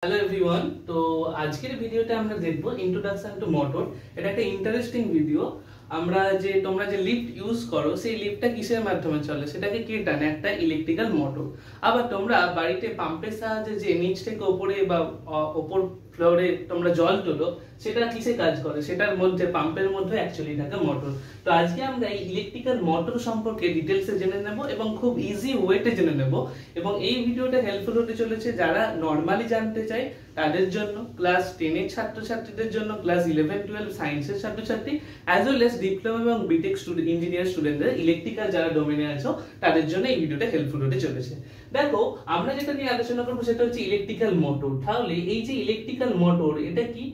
Hello everyone. তো আজকের ভিডিওতে আমরা দেখব ইন্ট্রোডাকশন টু মোটর। এটা একটা ইন্টারেস্টিং ভিডিও। তোমরা যে লিফট ইউজ করো, সেই লিফটটা কিসের মাধ্যমে চলে, সেটাকে কে টানে? একটা ইলেকট্রিক্যাল মোটর। আবার তোমরা বাড়িতে পাম্পের সাহায্যে যে নিচ থেকে উপরে বা উপর ফ্লোরে তোমরা জল তোলো, সেটা কিসে কাজ করে? সেটার মধ্যে পাম্পের মধ্যে অ্যাকচুয়ালি থাকে মোটর। তো আজকে আমরা এই ইলেকট্রিক্যাল মোটর সম্পর্কে ডিটেলসে জেনে নেব এবং খুব ইজি ওয়েতে জেনে নেব। এবং এই ভিডিওটা হেল্পফুল হতে চলেছে যারা নর্মালি জানতে চায় তাদের জন্য, ক্লাস 10 এর ছাত্রছাত্রীদের জন্য, ক্লাস 11-12 সায়েন্সের ছাত্রছাত্রী, অ্যাজ ওয়েল এস ডিপ্লোমা এবং বিটেক ইঞ্জিনিয়ার স্টুডেন্টদের, ইলেকট্রিক্যাল যারা ডোমেনে আছো তাদের জন্য এই ভিডিওটা হেল্পফুল হতে চলেছে। দেখো, আমরা যেটা নিয়ে আলোচনা করবো সেটা হচ্ছে ইলেকট্রিক্যাল মোটর। তাহলে এই যে ইলেকট্রিক্যাল মোটর, এটা কি?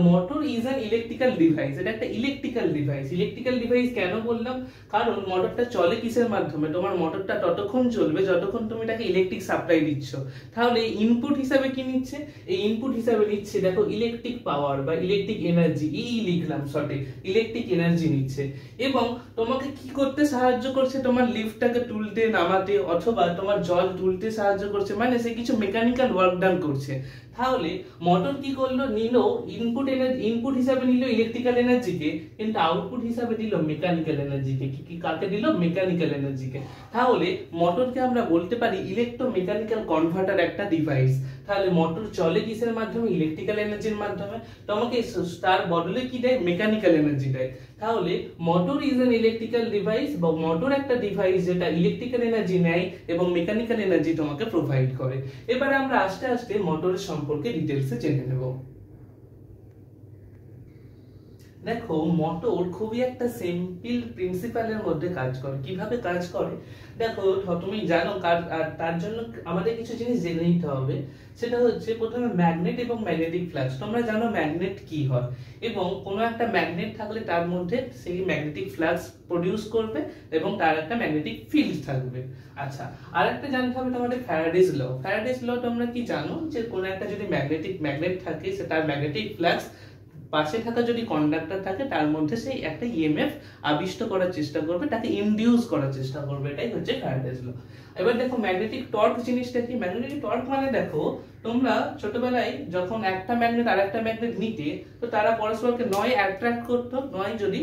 Motor is an electrical device. এটা একটা ইলেকট্রিক্যাল ডিভাইস। ইলেকট্রিক্যাল ডিভাইস কেন বললাম? কারণ মোটরটা চলে কিসের মাধ্যমে? তোমার মোটরটা ততক্ষণ চলবে যতক্ষণ তুমি তাকে ইলেকট্রিক সাপ্লাই দিচ্ছ। তাহলে ইনপুট হিসাবে কি নিচ্ছে? এই ইনপুট হিসাবে নিচ্ছে, দেখো, ইলেকট্রিক পাওয়ার বা ইলেকট্রিক এনার্জি। লিখলাম শর্টে, ইলেকট্রিক এনার্জি নিচ্ছে। এবং তোমাকে কি করতে সাহায্য করছে? তোমার লিফটটাকে তুলতে নামাতে, অথবা তোমার জল তুলতে সাহায্য করছে, মানে সে কিছু মেকানিক্যাল ওয়ার্ক ডান করছে। তাহলে মোটর কি করলো? নিল ইনপুট হিসাবে নিল ইলেকট্রিক্যাল এনার্জিকে, কিন্তু আউটপুট হিসাবে দিল মেকানিক্যাল এনার্জিকে। কি কাকে দিল? মেকানিক্যাল এনার্জিকে। তাহলে মোটরকে আমরা বলতে পারি ইলেকট্রোমেকানিক্যাল কনভার্টার একটা ডিভাইস। তাহলে মোটর চলে কিসের মাধ্যমে? ইলেকট্রিক্যাল এনার্জির মাধ্যমে। তোমাকে তার বদলে কি দেয়? মেকানিক্যাল এনার্জি দেয়। তাহলে motor is an electrical device, বা মোটর একটা ডিভাইস যেটা ইলেকট্রিক্যাল এনার্জি নেয় এবং মেকানিক্যাল এনার্জি তোমাকে প্রোভাইড করে। এবার আমরা আস্তে আস্তে মোটরের সম্পর্কে ডিটেইলসে জেনে নেব। দেখো, মোটর খুবই একটা সিম্পল প্রিন্সিপালের মধ্যে কাজ করে। কিভাবে কাজ করে দেখো, তুমি জানো, আর তার জন্য আমাদের কিছু জিনিস জেনে নিতে হবে। সেটা হচ্ছে প্রথমে ম্যাগনেট এবং ম্যাগনেটিক ফ্লাক্স। তোমরা জানো ম্যাগনেট কি হয়, এবং কোনো একটা ম্যাগনেট থাকলে তার মধ্যে সেই ম্যাগনেটিক ফ্লাক্স প্রডিউস করবে এবং তার একটা ম্যাগনেটিক ফিল্ড থাকবে। আচ্ছা, আর একটা জানতে হবে তোমাদের ফ্যারাডেস ল। ফ্যারাডেস ল তোমরা কি জানো? যে কোনো একটা যদি ম্যাগনেট থাকে, সে তার ম্যাগনেটিক ফ্লাক্স পাশে থাকা যদি কন্ডাক্টর থাকে তার মধ্যে সেই একটা ইএমএফ আবিষ্ট করার চেষ্টা করবে, তাকে ইনডিউস করার চেষ্টা করবে। এটাই হচ্ছে ফ্যারাডেস ল। এবার দেখো, ম্যাগনেটিক টর্ক জিনিসটা কি? ম্যাগনেটিক টর্ক মানে, দেখো, তোমরা ছোটবেলায় যখন একটা ম্যাগনেট আর একটা ম্যাগনেট নিতে, তো তারা পরস্পরকে নয় অ্যাট্রাক্ট করতো, নয় যদি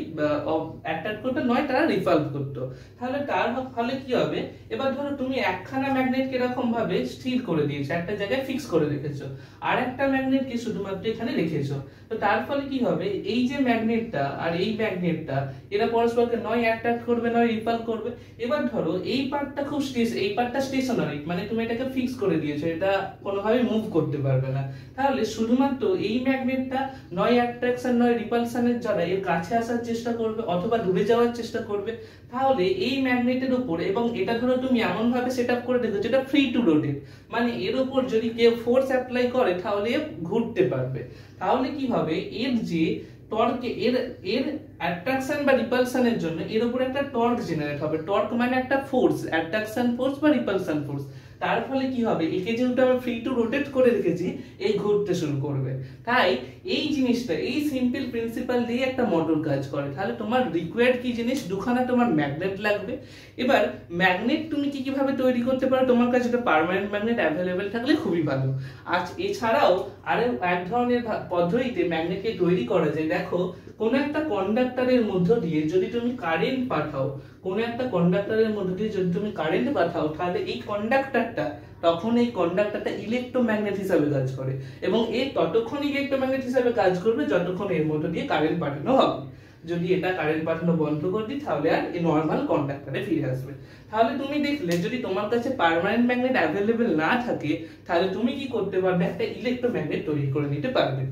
অ্যাট্রাক্ট করতো, নয় তারা রিপালভ করতো। তাহলে তার ফলে কি হবে? এবার ধরো তুমি একখানা ম্যাগনেটকে এরকম ভাবে স্থির করে দিয়েছো, একটা জায়গায় ফিক্স করে রেখেছো, আর একটা ম্যাগনেটকে শুধুমাত্র এখানে রেখেছো। তো তার ফলে কি হবে? এই যে ম্যাগনেটটা আর এই ম্যাগনেটটা, এরা পরস্পরকে নয় অ্যাট্রাক্ট করবে, নয় রিপাল করবে। এবার ধরো এই পার্টটা স্টেশনারি, মানে তুমি এটাকে ফিক্স করে দিয়েছো, এটা কোনোভাবে মুভ করতে পারবে না। তাহলে শুধুমাত্র এই ম্যাগনেটটা নয় অ্যাট্রাকশন নয় রিপালশনের দ্বারা এর কাছে আসার চেষ্টা করবে অথবা দূরে যাওয়ার চেষ্টা করবে। তাহলে এই ম্যাগনেটের উপর, এবং এটা ধরো তুমি এমন ভাবে সেট আপ করে দেখো যেটা ফ্রি টু রোটেট, মানে এর উপর যদি কেউ ফোর্স অ্যাপ্লাই করে তাহলে ঘুরতে পারবে। তাহলে কি হবে? এর যে টর্ক, এর অ্যাট্রাকশন বা রিপালশনের জন্য এর উপর একটা টর্ক জেনারেট হবে। টর্ক মানে একটা ফোর্স, অ্যাট্রাকশন ফোর্স বা রিপালশন ফোর্স। তার ফলে কি হবে? একে যেহেতু আমরা ফ্রি টু রোটেট করে রেখেছি, এই ঘুরতে শুরু করবে। তাই এই জিনিসটা, এই সিম্পল প্রিন্সিপাল দিয়ে একটা মোটর কাজ করে। তাহলে তোমার রিকোয়ার্ড কি জিনিস? দুখানা তোমার ম্যাগনেট লাগবে। এবার ম্যাগনেট তুমি কিভাবে তৈরি করতে পারো? তোমার কাছে একটা পার্মানেন্ট ম্যাগনেট অ্যাভেলেবেল থাকলে খুবই ভালো। আর এছাড়াও আরো এক ধরনের পদ্ধতিতে ম্যাগনেটকে তৈরি করা যায়। দেখো, কোন একটা কন্ডাক্টরের মধ্য দিয়ে যদি তুমি কারেন্ট পাঠাও, তাহলে এই কন্ডাক্টরটা, তখন এই কন্ডাক্টরটা ইলেকট্রোম্যাগনেট হিসাবে কাজ করে, এবং এ ততক্ষণ ইলেকট্রোম্যাগনেট হিসাবে কাজ করবে যতক্ষণ এর মধ্য দিয়ে কারেন্ট পাঠানো হবে। যদি এটা কারেন্ট পাঠানো বন্ধ করে দিই, তাহলে আর এই নরমাল কন্ডাক্টরে ফিরে আসবে। তাহলে তুমি দেখলে, যদি তোমার কাছে পার্মানেন্ট ম্যাগনেট অ্যাভেলেবেল না থাকে, তাহলে তুমি কি করতে পারবে? একটা ইলেকট্রোম্যাগনেট তৈরি করে নিতে পারবে।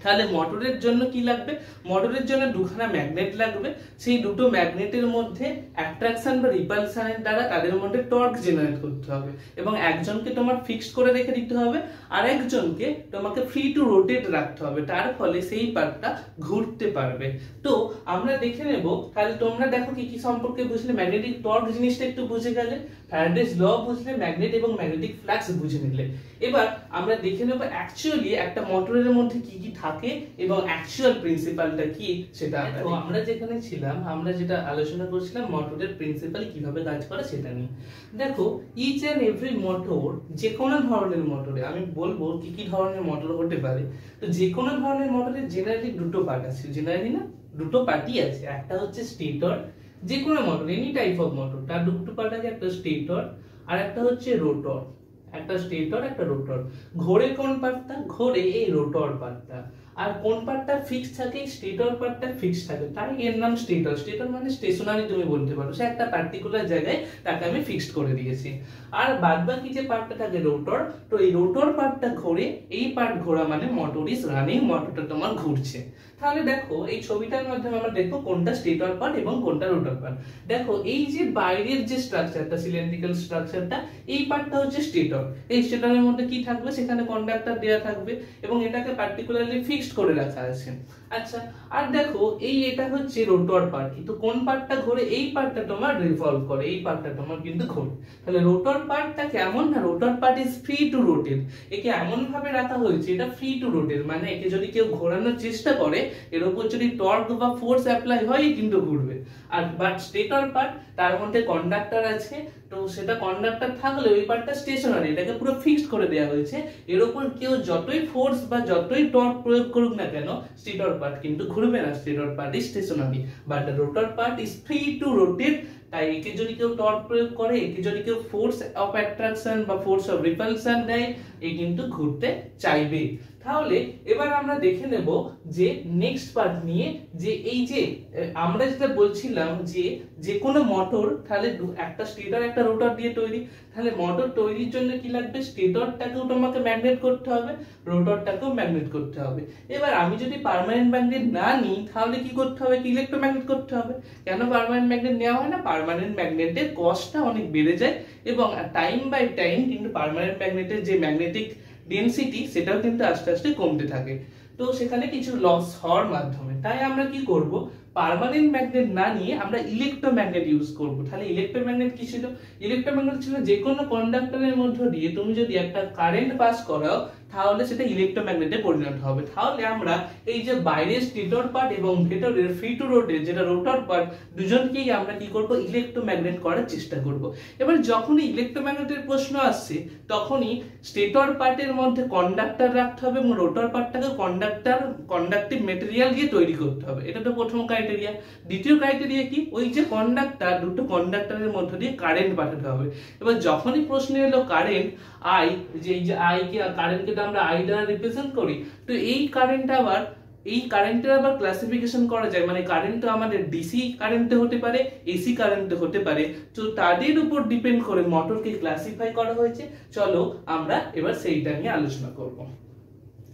তাহলে মোটরের জন্য কি লাগবে? মোটরের জন্য দুখানা ম্যাগনেট লাগবে। সেই দুটো ম্যাগনেটের মধ্যে অ্যাট্রাকশন বা রিপালশনের দ্বারা তাদের মধ্যে টর্ক জেনারেট করতে হবে, এবং একজনকে তোমার ফিক্সড করে রেখে দিতে হবে, আর একজনকে তোমাকে ফ্রি টু রোটেট রাখতে হবে। তার ফলে সেই পার্টটা ঘুরতে পারবে। তো আমরা দেখে নেব। তাহলে তোমরা দেখো কি কি সম্পর্কে বুঝলে? ম্যাগনেটিক টর্ক জিনিসটা একটু বুঝে গেলে। ফ্যারাডেস ল বুঝলে ম্যাগনেট এবং ম্যাগনেটিক ফ্লাক্স বুঝে নিলে। এবার আমরা দেখে নেব অ্যাকচুয়ালি একটা মোটরের মধ্যে কি কি থাকে এবং অ্যাকচুয়াল প্রিন্সিপালটা কি সেটা। তো আমরা যেখানে ছিলাম, আমরা যেটা আলোচনা করছিলাম মোটরের প্রিন্সিপাল কিভাবে কাজ করে সেটা নিয়ে। দেখো ইচ এন্ড এভরি মোটর, যে কোনো ধরনের মোটরে, আমি বলবো কি কি ধরনের মোটর হতে পারে। তো যে কোনো ধরনের মোটরের জেনারেলি দুটো পার্ট আছে, জেনারেলি না দুটো পার্টই আছে। একটা হচ্ছে স্টেটর, যে কোনো motor any type of motor তার দুটো পার্ট আছে, একটা স্টেটর আর একটা হচ্ছে রোটর। একটা স্টেটর একটা রোটর। ঘোরে কোন পার্টটা? ঘোরে এই রোটর পার্টটা। আর কোন পার্টটা ফিক্স থাকে? স্টেটর পার্টটা ফিক্স থাকে, তাই এর নাম স্টেটর। স্টেটর মানে স্টেশনারি তুমি বলতে পারো, সে একটা পার্টিকুলার জায়গায় তাকে আমি ফিক্সড করে দিয়েছি। আর বাদ বাকি যে পার্টটা থাকে রোটর, তো এই রোটর পার্টটা ঘোরে, এই পার্ট ঘোরা মানে মোটর ইজ রানিং, মোটরটা তোমার ঘুরছে। তাহলে দেখো এই ছবিটার মাধ্যমে আমরা দেখবো কোনটা স্টেটর পার্ট এবং কোনটা রোটর পার্ট। দেখো এই যে বাইরের যে স্ট্রাকচারটা, সিলিন্ড্রিক্যাল স্ট্রাকচারটা, এই পার্টটা হচ্ছে স্টেটর। এই স্টেটরের মধ্যে কি থাকবে? সেখানে কন্ডাক্টর দেওয়া থাকবে এবং এটাকে পার্টিকুলারলি ফিক্সড করে রাখা আছে। আচ্ছা, আর দেখো এটা হচ্ছে রোটর পার্ট। তো কোন পার্টটা ঘোরে? এই পার্টটা তোমার রিভলভ করে, এই পার্টটা তোমার কিন্তু ঘোরে। তাহলে রোটর পার্টটা কেমন? না, rotor part is free to rotate. একে এমন ভাবে রাখা হয়েছে, এটা ফ্রি টু রোটেট, মানে একে যদি কেউ ঘোরানোর চেষ্টা করে, এর উপর যদি টর্ক বা ফোর্স অ্যাপ্লাই হয় কিন্তু ঘুরবে। আর বাট স্টেটর পার্ট, তার মধ্যে কন্ডাক্টর আছে, তো সেটা কন্ডাক্টর থাকলে ওই পার্টটা স্টেশনারি, এটাকে পুরো ফিক্সড করে দেওয়া হয়েছে। এর উপর কেউ যতই ফোর্স বা যতই টর্ক প্রয়োগ করুক না কেন, স্টেটর পার্ট কিন্তু ঘুরবে না, stator part is stationary. But the rotor part is free to rotate. তাই একে যদি কেউ টর্ক প্রয়োগ করে, একে যদি কেউ ফোর্স অফ অ্যাট্রাকশন বা ফোর্স অফ রিপালশন দেয়, এ কিন্তু ঘুরতে চাইবে। তাহলে এবার আমরা দেখে নেব যে নেক্সট পার্ট নিয়ে, যে এই যে আমরা যেটা বলছিলাম যে যে কোনো মোটর তাহলে একটা স্টেটর একটা রোটর দিয়ে তৈরি। তাহলে মোটর তৈরির জন্য কি লাগবে? স্টেটরটাকেও তোমাকে ম্যাগনেট করতে হবে, রোটরটাকেও ম্যাগনেট করতে হবে। এবার আমি যদি পার্মানেন্ট ম্যাগনেট না নিই, তাহলে কি করতে হবে? কি ইলেকট্রোম্যাগনেট করতে হবে। কেন পার্মানেন্ট ম্যাগনেট নেওয়া হয় না? পার্মানেন্ট ম্যাগনেটের কস্টটা অনেক বেড়ে যায় এবং টাইম বাই টাইম কিন্তু পার্মানেন্ট ম্যাগনেটের যে ম্যাগনেটিক ডেনসিটি সেটাও কিন্তু আস্তে আস্তে কমতে থাকে, তো সেখানে কিছু লস হওয়ার মাধ্যমে। তাই আমরা কি করব? পার্মানেন্ট ম্যাগনেট না নিয়ে আমরা ইলেকট্রোম্যাগনেট ইউজ করব। তাহলে ইলেকট্রোম্যাগনেট কি ছিল? ইলেকট্রোম্যাগনেট ছিল যে কোনো কন্ডাক্টরের মধ্য দিয়ে তুমি যদি একটা কারেন্ট পাস করাও, তাহলে সেটা ইলেকট্রোম্যাগনেটে পরিণত হবে। তাহলে আমরা এই যে বাইরের স্টেটর পার্ট এবং ভেতরের ফ্রি টু রোটেট যেটা রোটর পার্ট, দুজনকেই আমরা কি করব? ইলেকট্রোম্যাগনেট করার চেষ্টা করব। এবার যখনই ইলেকট্রোম্যাগনেটের প্রশ্ন আসছে, তখনই স্টেটর পার্টের মধ্যে কন্ডাক্টর রাখতে হবে এবং রোটর পার্টটাকে কন্ডাক্টিভ মেটেরিয়াল দিয়ে তৈরি করতে হবে। এটা তো প্রথম ক্রাইটেরিয়া। দ্বিতীয় ক্রাইটেরিয়া কি? ওই যে কন্ডাক্টর, দুটো কন্ডাক্টরের মধ্য দিয়ে কারেন্ট পাঠাতে হবে। এবার যখনই প্রশ্নে এলো কারেন্ট আই, যে এই যে আই কে, কারেন্টকে তো আমরা আই দ্বারা রিপ্রেজেন্ট করি, তো এই কারেন্টের আবার ক্লাসিফিকেশন করা যায়, মানে কারেন্ট তো আমাদের ডিসি কারেন্টে হতে পারে, এসি কারেন্টে হতে পারে, তো তাদের উপর ডিপেন্ড করে মোটরকে ক্লাসিফাই করা হয়েছে। চলো আমরা এবার সেইটা নিয়ে আলোচনা করব।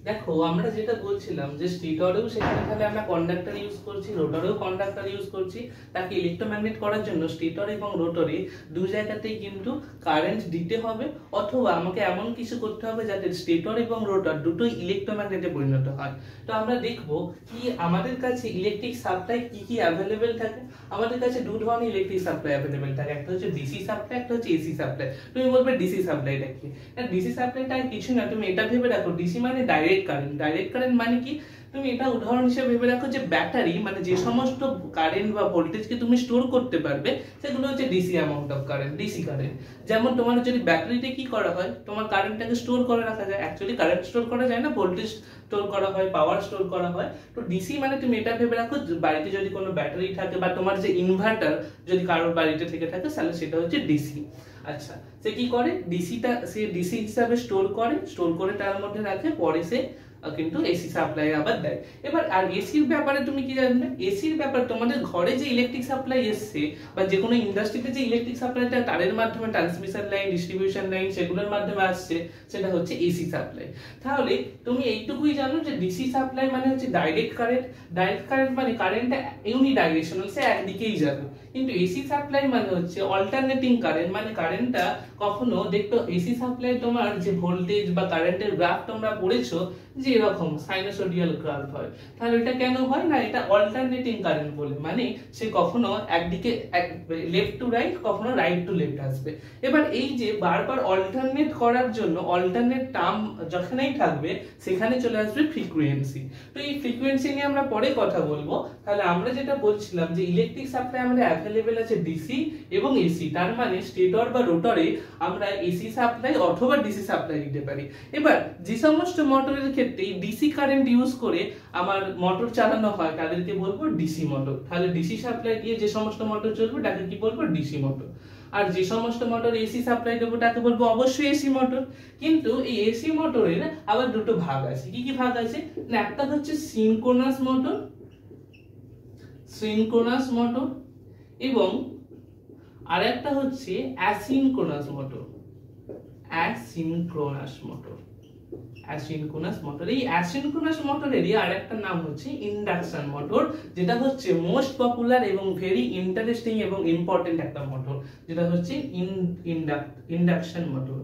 দেখো আমরা যেটা বলছিলাম যে স্টেটরেও সেখানে তাহলে আমরা কন্ডাক্টর ইউজ করছি, রোটরেও কন্ডাক্টর ইউজ করছি। তাকে ইলেকট্রোম্যাগনেট করার জন্য স্টেটর এবং রোটরে দু জায়গাতেই কিন্তু কারেন্ট দিতে হবে, অথবা আমাকে এমন কিছু করতে হবে যাতে স্টেটর এবং রোটর দুটোই ইলেকট্রোম্যাগনেটে পরিণত হয়। তো আমরা দেখব কি আমাদের কাছে ইলেকট্রিক সাপ্লাই কি কি অ্যাভেলেবেল থাকে। আমাদের কাছে দু ধরনের ইলেকট্রিক সাপ্লাই অ্যাভেলেবেল থাকে, একটা হচ্ছে ডিসি সাপ্লাই, একটা হচ্ছে এসি সাপ্লাই। তুমি বলবে ডিসি সাপ্লাইটা কি? ডিসি সাপ্লাইটা আর কিছু না, তুমি এটা ভেবে রাখো, ডিসি মানে ডাইরেক্ট কারেন্ট। ডাইরেক্ট কারেন্ট মানে কি? তুমি এটা উদাহরণ হিসেবে ভেবে রাখো যে ব্যাটারি, মানে যে সমস্ত কারেন্ট বা ভোল্টেজকে তুমি স্টোর করতে পারবে সেগুলো হচ্ছে DC amount of current, DC current. যেমন তোমার যদি ব্যাটারিতে কি করা হয়, তোমার কারেন্টটাকে স্টোর করে রাখা যায়। অ্যাকচুয়ালি কারেন্ট স্টোর করা যায় না, ভোল্টেজ স্টোর করা হয়, পাওয়ার স্টোর করা হয়। তো ডিসি মানে তুমি এটা ভেবে রাখো, বাড়িতে যদি কোনো ব্যাটারি থাকে বা তোমার যে ইনভার্টার যদি কারোর বাড়িতে থেকে থাকে, তাহলে সেটা হচ্ছে ডিসি। আচ্ছা, সে কি করে? সে ডিসি হিসাবে স্টোর করে তার মধ্যে রাখে, পরে সে কিন্তু এসি সাপ্লাই আবার দেয়। এবার আর এসির ব্যাপারে তুমি কি জানবে? এসির ব্যাপার তোমাদের ঘরে যে ইলেকট্রিক সাপ্লাই এসছে বা যে কোনো ইন্ডাস্ট্রিতে যে ইলেকট্রিক সাপ্লাইটা তারের মাধ্যমে, ট্রান্সমিশন লাইন, ডিস্ট্রিবিউশন লাইন, সেগুলোর মাধ্যমে আসছে, সেটা হচ্ছে এসি সাপ্লাই। তাহলে তুমি এইটুকুই জানো যে ডিসি সাপ্লাই মানে হচ্ছে ডাইরেক্ট কারেন্ট। ডাইরেক্ট কারেন্ট মানে কারেন্টটা ইউনিডাইরেকশনাল, সে একদিকেই যাবে। কিন্তু এসি সাপ্লাই মানে হচ্ছে অল্টারনেটিং কারেন্ট, মানে কারেন্টটা কখনো দেখতো এসি সাপ্লাই তোমার যে ভোল্টেজ বা কারেন্টের গ্রাফ তোমরা পড়েছো, যে এরকম সাইনোসোডিয়াল কার্ভ হয়। তাহলে এটা কেন হয় না, এটা অল্টারনেটিং কারেন্ট বলে, মানে সে কখনো একদিকে লেফট টু রাইট, কখনো রাইট টু লেফট আসবে। এবার এই যে বারবার অল্টারনেট করার জন্য অল্টারনেট টার্ম যেখানেই থাকবে সেখানে চলে আসবে ফ্রিকোয়েন্সি। তো এই ফ্রিকোয়েন্সি নিয়ে আমরা পরে কথা বলবো। তাহলে আমরা যেটা বলছিলাম যে ইলেকট্রিক সাপ্লাই আমাদের অ্যাভেলেবেল আছে ডিসি এবং এসি, তার মানে স্টেটর বা রোটরে আমরা এসি সাপ্লাই অথবা ডিসি সাপ্লাই দিতে পারি। এবার যে সমস্ত মোটরের ক্ষেত্রে ডিসি কারেন্ট ইউজ করে আমার মোটর চালানো হয় তাদেরকে বলবো ডিসি মোটর। তাহলে ডিসি সাপ্লাই দিয়ে যে সমস্ত মোটর চলবে তাকে কি বলবো, ডিসি মোটর। আর যে সমস্ত মোটর এসি সাপ্লাই দেবো তাকে বলবো অবশ্যই এসি মোটর। কিন্তু এই এসি মোটরের আবার দুটো ভাগ আছে। কি কি ভাগ আছে না, একটা হচ্ছে সিনক্রোনাস মোটর, সিনক্রোনাস মোটর, এবং আরেকটা হচ্ছে asynchronous motor, asynchronous motor, asynchronous motor. এই অ্যাসিনক্রোনাস মোটরেরই আরেকটা নাম হচ্ছে ইন্ডাকশন মোটর, যেটা হচ্ছে মোস্ট পপুলার এবং ভেরি ইন্টারেস্টিং এবং ইম্পর্টেন্ট একটা মোটর, যেটা হচ্ছে ইন্ডাকশন মোটর,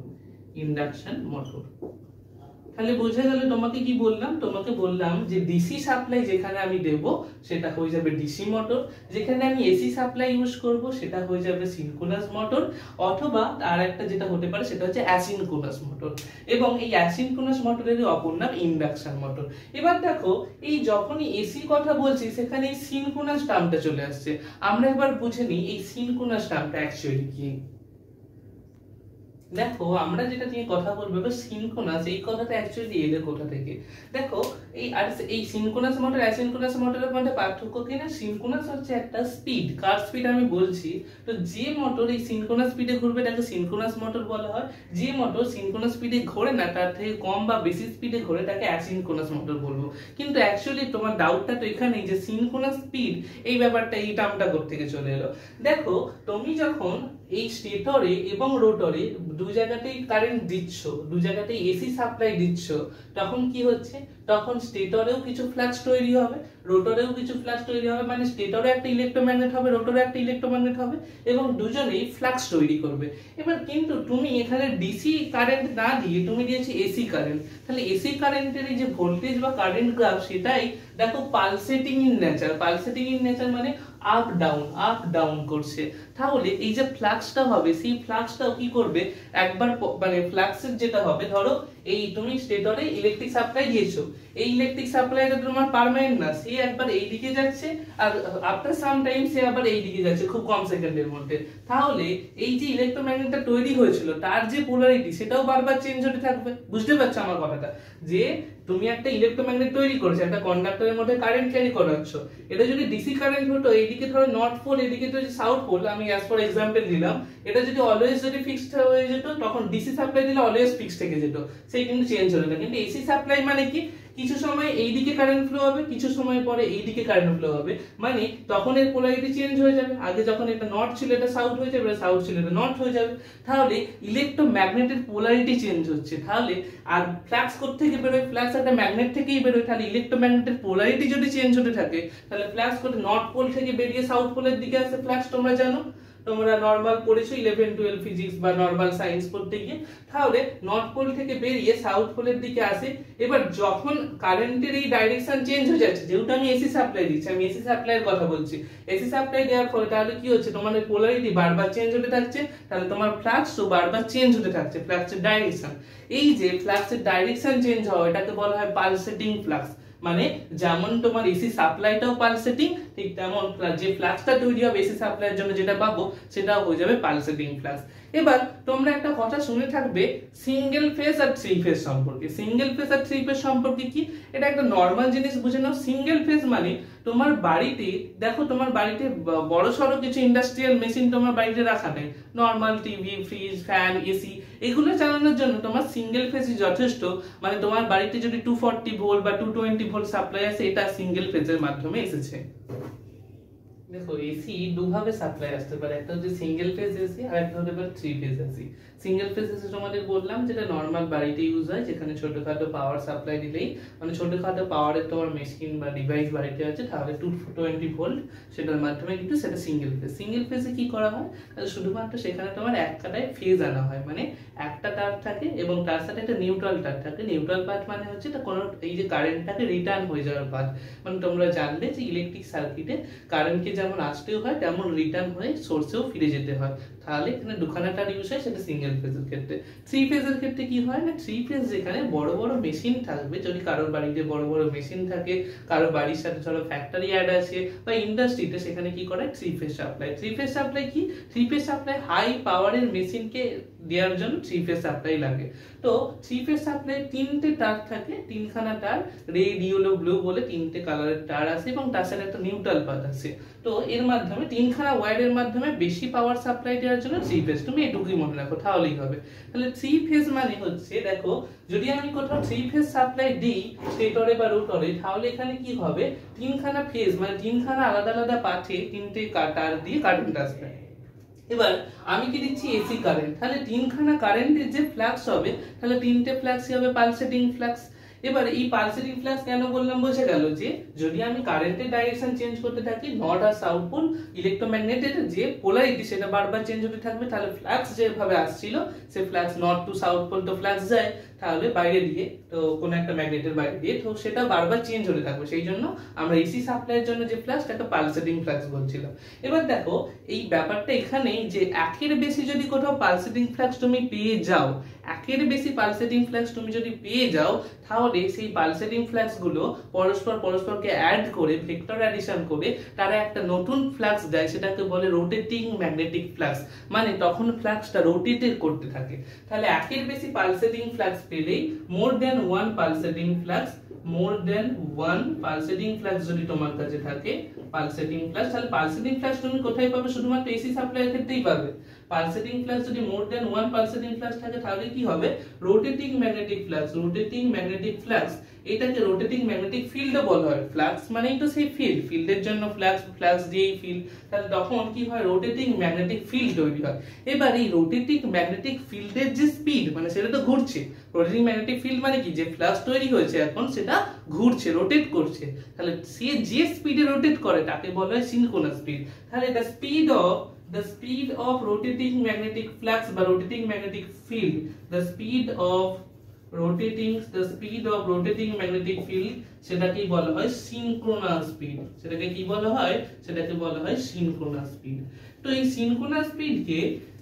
ইন্ডাকশন মোটর। তাহলে বোঝা গেল তোমাকে কি বললাম, তোমাকে বললাম যে ডিসি সাপ্লাই যেখানে আমি দেব সেটা হয়ে যাবে ডিসি মোটর, যেখানে আমি এসি সাপ্লাই ইউজ করব সেটা হয়ে যাবে সিনক্রোনাস মোটর, অথবা আর একটা যেটা হতে পারে সেটা হচ্ছে অ্যাসিনক্রোনাস মোটর। এবং এই অ্যাসিনক্রোনাস মোটরের অপর নাম ইন্ডাকশন মোটর। এবার দেখো এই যখনই এসি কথা বলছি সেখানে এই সিনক্রোনাস টার্মটা চলে আসছে। আমরা এবার বুঝে নিই এই সিনক্রোনাস টার্মটা অ্যাকচুয়ালি কি। দেখো আমরা যেটা নিয়ে কথা বলবো সিনক্রোনাস, এই কথাটা অ্যাকচুয়ালি এলো কোথা থেকে। দেখো এই সিনক্রোনাস মোটর অ্যাসিনক্রোনাস মোটরের মধ্যে পার্থক্য কি না, সিনক্রোনাস হচ্ছে একটা স্পিড, কার স্পিড আমি বলছি। তো যে মোটর এই সিনক্রোনাস স্পিডে ঘুরবে তাকে সিনক্রোনাস মোটর বলা হয়, যে মোটর সিনক্রোনাস স্পিডে ঘোরে না তার থেকে কম বা বেশি স্পিডে ঘোরে তাকে অ্যাসিনক্রোনাস মোটর বলবো। কিন্তু অ্যাকচুয়ালি তোমার ডাউটটা তো এখানেই যে সিনক্রোনাস স্পিড এই ব্যাপারটা, এই টার্মটা কোথা থেকে চলে এলো। দেখো তুমি যখন এই স্টেটরে এবং রোটরে দু জায়গাতেই কারেন্ট দিচ্ছ, দু জায়গাতেই এসি সাপ্লাই দিচ্ছ, তখন কি হচ্ছে, তখন স্টেটরেও কিছু ফ্লাক্স তৈরি হবে, রোটরেও কিছু ফ্লাক্স তৈরি হবে। মানে স্টেটরে একটা ইলেকট্রোম্যাগনেট হবে, রোটরে একটা ইলেকট্রোম্যাগনেট হবে, এবং দুজনেই ফ্লাক্স তৈরি করবে। এবার কিন্তু তুমি এখানে ডিসি কারেন্ট না দিয়ে তুমি দিয়েছি এসি কারেন্ট, তাহলে এসি কারেন্টের এই যে ভোল্টেজ বা কারেন্ট গ্রাফ সেটাই দেখো pulsating in nature. Pulsating in nature মানে আপ ডাউন করছে। তাহলে এই যে ফ্লাক্সটা হবে সেই ফ্লাক্সটাও কি করবে, একবার মানে ফ্লাক্সের যেটা হবে, ধরো এই তুমি স্টেটরে ইলেকট্রিক সাপ্লাই দিয়েছো, এই ইলেকট্রিক সাপ্লাইটা তোমার পার্মানেন্ট না, সে একবার এই দিকে যাচ্ছে আর আফটার সাম টাইম সে আবার এই দিকে যাচ্ছে খুব কম সেকেন্ডের মধ্যে। তাহলে এই যে ইলেকট্রোম্যাগনেটটা তৈরি হয়েছিল তার যে পোলারিটি সেটাও বারবার চেঞ্জ হতে থাকবে। বুঝতে পারছো আমার কথাটা, যে তুমি একটা ইলেকট্রোম্যাগনেট তৈরি করেছো, একটা কন্ডাক্টরের মধ্যে কারেন্ট ক্যারি করাচ্ছ, এটা যদি ডিসি কারেন্ট হতো, এইদিকে ধরো নর্থ পোল, এদিকে তো সাউথ পোল, আমি অ্যাজ ফর এক্সাম্পল দিলাম, এটা যদি অলওয়েজ যদি ফিক্সড হয়ে যেত তখন ডিসি সাপ্লাই দিলে অলওয়েজ ফিক্সড থেকে যেত, সেই কিন্তু চেঞ্জ হলো না। কিন্তু এসি সাপ্লাই মানে কি, কিছু সময় এই দিকে কারেন্ট ফ্লো হবে, কিছু সময় পরে এই দিকে কারেন্ট ফ্লো হবে, মানে তখন এর পোলারিটি চেঞ্জ হয়ে যাবে। আগে যখন এটা নর্থ ছিল এটা সাউথ হয়ে যাবে, সাউথ ছিল এটা নর্থ হয়ে যাবে। তাহলে ইলেকট্রোম্যাগনেটের পোলারিটি চেঞ্জ হচ্ছে। তাহলে আর ফ্লাক্স কোথা থেকে বেরোয়, ফ্লাক্স একটা ম্যাগনেট থেকেই বেরোয়। তাহলে ইলেকট্রোম্যাগনেটের পোলারিটি যদি চেঞ্জ হতে থাকে তাহলে ফ্লাক্স কোথায়, নর্থ পোল থেকে বেরিয়ে সাউথ পোলের দিকে আসে ফ্লাক্স, তোমরা জানো, তোমরা নরমাল পড়েছো 11-12 ফিজিক্স বা নরমাল সায়েন্স পড়তে গিয়ে। তাহলে নর্থ পোল থেকে বেরিয়ে সাউথ পোলের দিকে আসে। এবার যখন কারেন্টের এই ডাইরেকশন চেঞ্জ হয়ে যাচ্ছে, যেহেতু আমি এসি সাপ্লাই দিচ্ছি, আমি এসি সাপ্লাইয়ের কথা বলছি, এসি সাপ্লাই দেওয়ার ফলে তাহলে কি হচ্ছে, তোমার পোলারিটি বারবার চেঞ্জ হতে থাকছে, তাহলে তোমার ফ্লাক্সও বারবার চেঞ্জ হতে থাকছে, ফ্লাক্সের ডাইরেকশন। এই যে ফ্লাক্সের ডাইরেকশন চেঞ্জ হওয়া এটাকে বলা হয় পালসেটিং ফ্লাক্স। মানে যেমন তোমার এসি সাপ্লাইটাও পালসেটিং, ঠিক তেমন যে ফ্লাক্সটা তৈরি হবে এসি সাপ্লাইয়ের জন্য যেটা পাবো সেটাও হয়ে যাবে পালসেটিং ফ্লাক্স। এবার তোমরা একটা কথা শুনে থাকবে সিঙ্গেল ফেজ আর থ্রি ফেজ সম্পর্কে। সিঙ্গেল ফেজ আর থ্রি ফেজ সম্পর্কে কি, এটা একটা নর্মাল জিনিস বুঝে নাও। সিঙ্গেল ফেজ মানে তোমার বাড়িতে, দেখো তোমার বাড়িতে বড় সড়ো কিছু ইন্ডাস্ট্রিয়াল মেশিন তোমার বাড়িতে রাখা নেই, normal TV, fridge, fan, AC, এগুলো চালানোর জন্য তোমার সিঙ্গেল ফেজই যথেষ্ট। মানে তোমার বাড়িতে যদি 240 ভোল্ট বা 220 ভোল্ট সাপ্লাই আছে, এটা সিঙ্গেল ফেজের মাধ্যমে এসেছে। দেখো এসি দুভাবে সাপ্লাই আসতে পারে, একটা হচ্ছে সিঙ্গেল ফেজ এসি আর একটা হতে পারে three phase AC. Single phase AC তোমাদের বললাম যেটা নর্মাল বাড়িতে ইউজ হয়, যেখানে ছোটখাটো পাওয়ার সাপ্লাই দিলেই, মানে ছোটখাটো পাওয়ারের তোমার মেশিন বা ডিভাইস বাড়িতে আছে তাহলে 220 ভোল্ট সেটার মাধ্যমে কিন্তু সেটা সিঙ্গেল ফেজ। সিঙ্গেল ফেজে কি করা হয়, শুধুমাত্র সেখানে তোমার এক কাটায় ফেজ আনা হয়, মানে একটা তার থাকে এবং তার সাথে একটা নিউট্রাল তার থাকে। নিউট্রাল পাথ মানে হচ্ছে এটা কোনো এই যে কারেন্টটাকে রিটার্ন হয়ে যাওয়ার পাথ, মানে তোমরা জানলে যে ইলেকট্রিক সার্কিটে কারেন্টকে যেমন আসতেও হয় তেমন রিটার্ন হয়ে সোর্সেও ফিরে যেতে হয়, তাহলে এখানে দুখানা তার ইউজ হয়, সেটা সিঙ্গেল ফেজের ক্ষেত্রে। থ্রি ফেজের ক্ষেত্রে কি হয় না, থ্রি ফেজ যেখানে বড় বড় মেশিন থাকবে, যদি কারোর বাড়িতে বড় বড় মেশিন থাকে, কারোর বাড়ির সাথে ধরো ফ্যাক্টরি অ্যাড আছে বা ইন্ডাস্ট্রিতে, সেখানে কি করে three phase supply. Three phase supply কি, থ্রি ফেজ সাপ্লাই হাই পাওয়ারের মেশিনকে দেওয়ার জন্য থ্রি ফেজ সাপ্লাই লাগে। তো থ্রি ফেজ সাপ্লাই তিনটে তার থাকে, তিনখানা তার, রেড ইয়েলো ব্লু বলে তিনটে কালারের তার আছে এবং তার সাথে একটা নিউট্রাল পাথ আছে। তো এর মাধ্যমে তিনখানা ওয়্যারের মাধ্যমে বেশি পাওয়ার সাপ্লাই দেওয়ার জন্য থ্রি ফেজ, তুমি এটুকুই মনে রাখো তাহলেই হবে। তাহলে থ্রি ফেজ মানে হচ্ছে, দেখো যদি আমি কোথাও থ্রি ফেজ সাপ্লাই দিই স্টেটরে বা রোটরে, তাহলে এখানে কি হবে, তিনখানা ফেজ মানে তিনখানা আলাদা আলাদা পাথে তিনটে তার দিয়ে কারেন্ট আসবে। এবার আমি কি দিচ্ছি এসি কারেন্ট, তাহলে তিনখানা কারেন্টের যে ফ্লাক্স হবে, তাহলে তিনটে ফ্লাক্সই হবে পালসেটিং ফ্লাক্স। এবার এই পালসেটিং ফ্লাক্স কেন বললাম, বোঝা গেল যে যদি আমি কারেন্টের ডাইরেকশন চেঞ্জ করতে থাকি, নর্থ আর সাউথ পোল, ইলেকট্রোম্যাগনেটের যে পোলারিটি সেটা বারবার চেঞ্জ হতে থাকবে, তাহলে ফ্লাক্স যেভাবে আসছিল সে flux north to south pole তো ফ্লাক্স যায় তাহলে বাইরে দিয়ে, তো কোনো একটা ম্যাগনেটের বাইরে দিয়ে, তো সেটা বারবার চেঞ্জ হতে থাকবে। সেই জন্য আমরা এসি সাপ্লাইয়ের জন্য যে ফ্লাক্স তাকে পালসেটিং ফ্লাক্স বলছিলাম। এবার দেখো এই ব্যাপারটা এখানেই যে একের বেশি যদি কোথাও পালসেটিং ফ্লাক্স তুমি পেয়ে যাও, একের বেশি পালসেটিং ফ্লাক্স তুমি যদি পেয়ে যাও, তাহলে সেই পালসেটিং ফ্লাক্স গুলো পরস্পরকে অ্যাড করে, ভেক্টর অ্যাডিশন করে তারা একটা নতুন ফ্লাক্স দেয়, সেটাকে বলে রোটেটিং ম্যাগনেটিক ফ্লাক্স। মানে তখন ফ্লাক্সটা রোটেট করতে থাকে। তাহলে একের বেশি পালসেটিং ফ্লাক্স পেলেই, মোর দেন ওয়ান পালসেটিং ফ্লাক্স, মোর দেন ওয়ান পালসেটিং ফ্লাক্স যদি তোমার কাছে থাকে, পালসেটিং ফ্লাক্স, তাহলে পালসেটিং ফ্লাক্স তুমি কোথায় পাবে, শুধুমাত্র এসি সাপ্লাইয়ের ক্ষেত্রেই পাবে। পালসেটিং ফ্লাক্স যদি more than one pulsating flux থাকে, তাহলে কি হবে, rotating magnetic flux. Rotating magnetic flux, এটাকে রোটেটিং ম্যাগনেটিক ফিল্ডও বলা হয়। ফ্লাক্স মানেই তো সেই ফিল্ড, ফিল্ডের জন্য ফ্লাক্স, ফ্লাক্স দিয়েই ফিল্ড, তাহলে তখন কি হয়, রোটেটিং ম্যাগনেটিক ফিল্ড তৈরি হয়। এবার এই রোটেটিং ম্যাগনেটিক ফিল্ডের যে স্পিড, মানে সেটা তো ঘুরছে, রোটেটিং ম্যাগনেটিক ফিল্ড মানে কি, যে ফ্লাক্স তৈরি হয়েছে এখন সেটা ঘুরছে, রোটেট করছে, তাহলে সে যে স্পিডে রোটেট করে তাকে বলা হয় সিনক্রোনাস স্পিড। তাহলে the speed of rotating magnetic flux বা rotating magnetic field, the speed of rotating magnetic field, সেটাকে বলা হয় সিনক্রোনাস স্পিড। সেটাকে কি বলা হয়, সেটাকে বলা হয় সিনক্রোনাস স্পিড। তো এই সিনক্রোনাস স্পিডকে,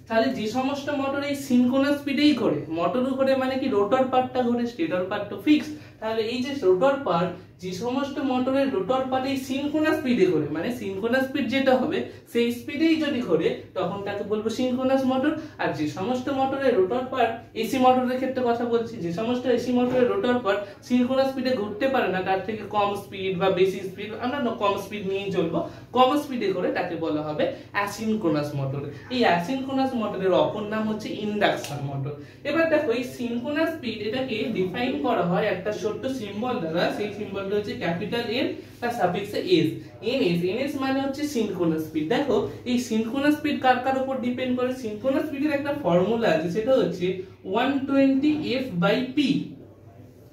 তাহলে যে সমস্ত মোটর এই সিনক্রোনাস স্পিডেই ঘোরে, মোটরও ঘোরে মানে কি, রোটর পার্টটা ঘোরে, স্টেটর পার্ট তো ফিক্স, তাহলে এই যে রোটর পার্ট, যে সমস্ত মোটরের রোটর পার্ট এই সিনক্রোনাস স্পিডে ঘোরে, মানে সিনক্রোনাস স্পিড যেটা হবে সেই স্পিডেই যদি ঘোরে তখন তাকে বলবো সিনক্রোনাস মোটর। আর যে সমস্ত মোটরের রোটর পার্ট, এসি মোটরের ক্ষেত্রে কথা বলছি, যে সমস্ত এসি মোটরের রোটর পার্ট সিনক্রোনাস স্পিডে ঘুরতে পারে না, তার থেকে কম স্পিড বা বেশি স্পিড, আমরা কম স্পিড নিয়েই চলবো, কম স্পিডে ঘোরে, তাকে বলা হবে অ্যাসিনক্রোনাস মোটর। এই অ্যাসিনক্রোনাস মোটরের অপর নাম হচ্ছে ইন্ডাকশন মোটর। এবার দেখো এই সিনক্রোনাস স্পিড, এটাকে ডিফাইন করা হয় একটা ছোট্ট সিম্বল দ্বারা, সেই সিম্বলটা হচ্ছে ক্যাপিটাল এন তার সাফিক্সে এস, এনএস মানে হচ্ছে সিনক্রোনাস স্পিড। দেখো এই সিনক্রোনাস স্পিড কার উপর ডিপেন্ড করে, সিনক্রোনাস স্পিডের একটা ফর্মুলা আছে, সেটা হচ্ছে 120f/p।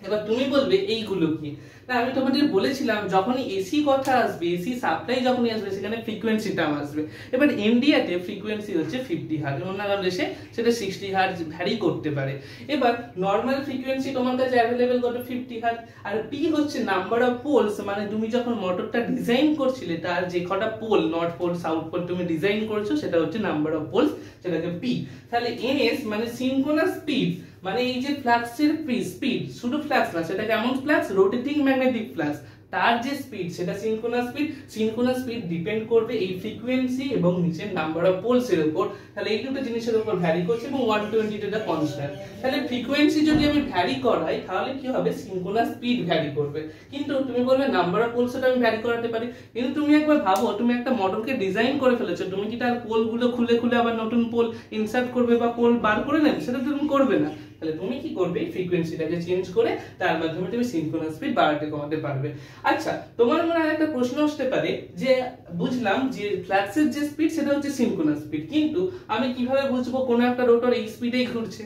এবার তুমি বলবে এইগুলো কি, না আমি তোমাদের বলেছিলাম যখনই এসি কথা আসবে, এসি সাপ্লাই যখনই আসবে সেখানে ফ্রিকোয়েন্সি টার্ম আসবে। এবার ইন্ডিয়াতে ফ্রিকোয়েন্সি হচ্ছে 50 হার্জ, অন্যান্য দেশে সেটা 60 হার্জ ভ্যারি করতে পারে। এবার নরমাল ফ্রিকোয়েন্সি তোমার কাছে অ্যাভেলেবল কত, 50 হার্জ। আর পি হচ্ছে নাম্বার অফ পোলস, মানে তুমি যখন মোটরটা ডিজাইন করছিলে তার যে কটা pole, north pole south pole তুমি ডিজাইন করছো, সেটা হচ্ছে নাম্বার অফ পোলস, সেটাকে পি। তাহলে এনএস মানে সিনক্রোনাস স্পিড, মানে এই যে ফ্লাক্সের স্পিড, শুধু ফ্লাক্স না, সেটা কেমন ফ্লাক্স, রোটেটিং ম্যাগনেটিক ফ্লাক্স, তার যে স্পিড সেটা synchronous speed. Synchronous speed depend করবে এই ফ্রিকোয়েন্সি এবং নিচের নাম্বার অফ পোলস এর উপর, তাহলে এই দুটো জিনিসের উপর ভ্যারি করছে এবং 120 এটা কনস্ট্যান্ট। তাহলে ফ্রিকোয়েন্সি যদি আমি ভ্যারি করাই তাহলে কি হবে, সিনক্রোনাস স্পিড ভ্যারি করবে। কিন্তু তুমি বলবে নাম্বার অফ পোলসটা আমি ভ্যারি করাতে পারি, কিন্তু তুমি একবার ভাবো, তুমি একটা মোটরকে ডিজাইন করে ফেলেছো, তুমি কি তার পোলগুলো খুলে আবার নতুন পোল ইনসার্ট করবে বা পোল বার করে নেবে, সেটা তুমি করবে না। তাহলে তুমি কি করবে, ফ্রিকোয়েন্সিটাকে চেঞ্জ করে তার মাধ্যমে তুমি সিনক্রোনাস স্পিড বাড়াতে কমাতে পারবে। আচ্ছা, তোমার মনে হয় একটা প্রশ্ন আসতে পারে যে বুঝলাম যে ফ্লাক্সের যে স্পিড সেটা হচ্ছে সিনক্রোনাস স্পিড, কিন্তু আমি কিভাবে বুঝবো কোন একটা রোটর এই স্পিডেই ঘুরছে?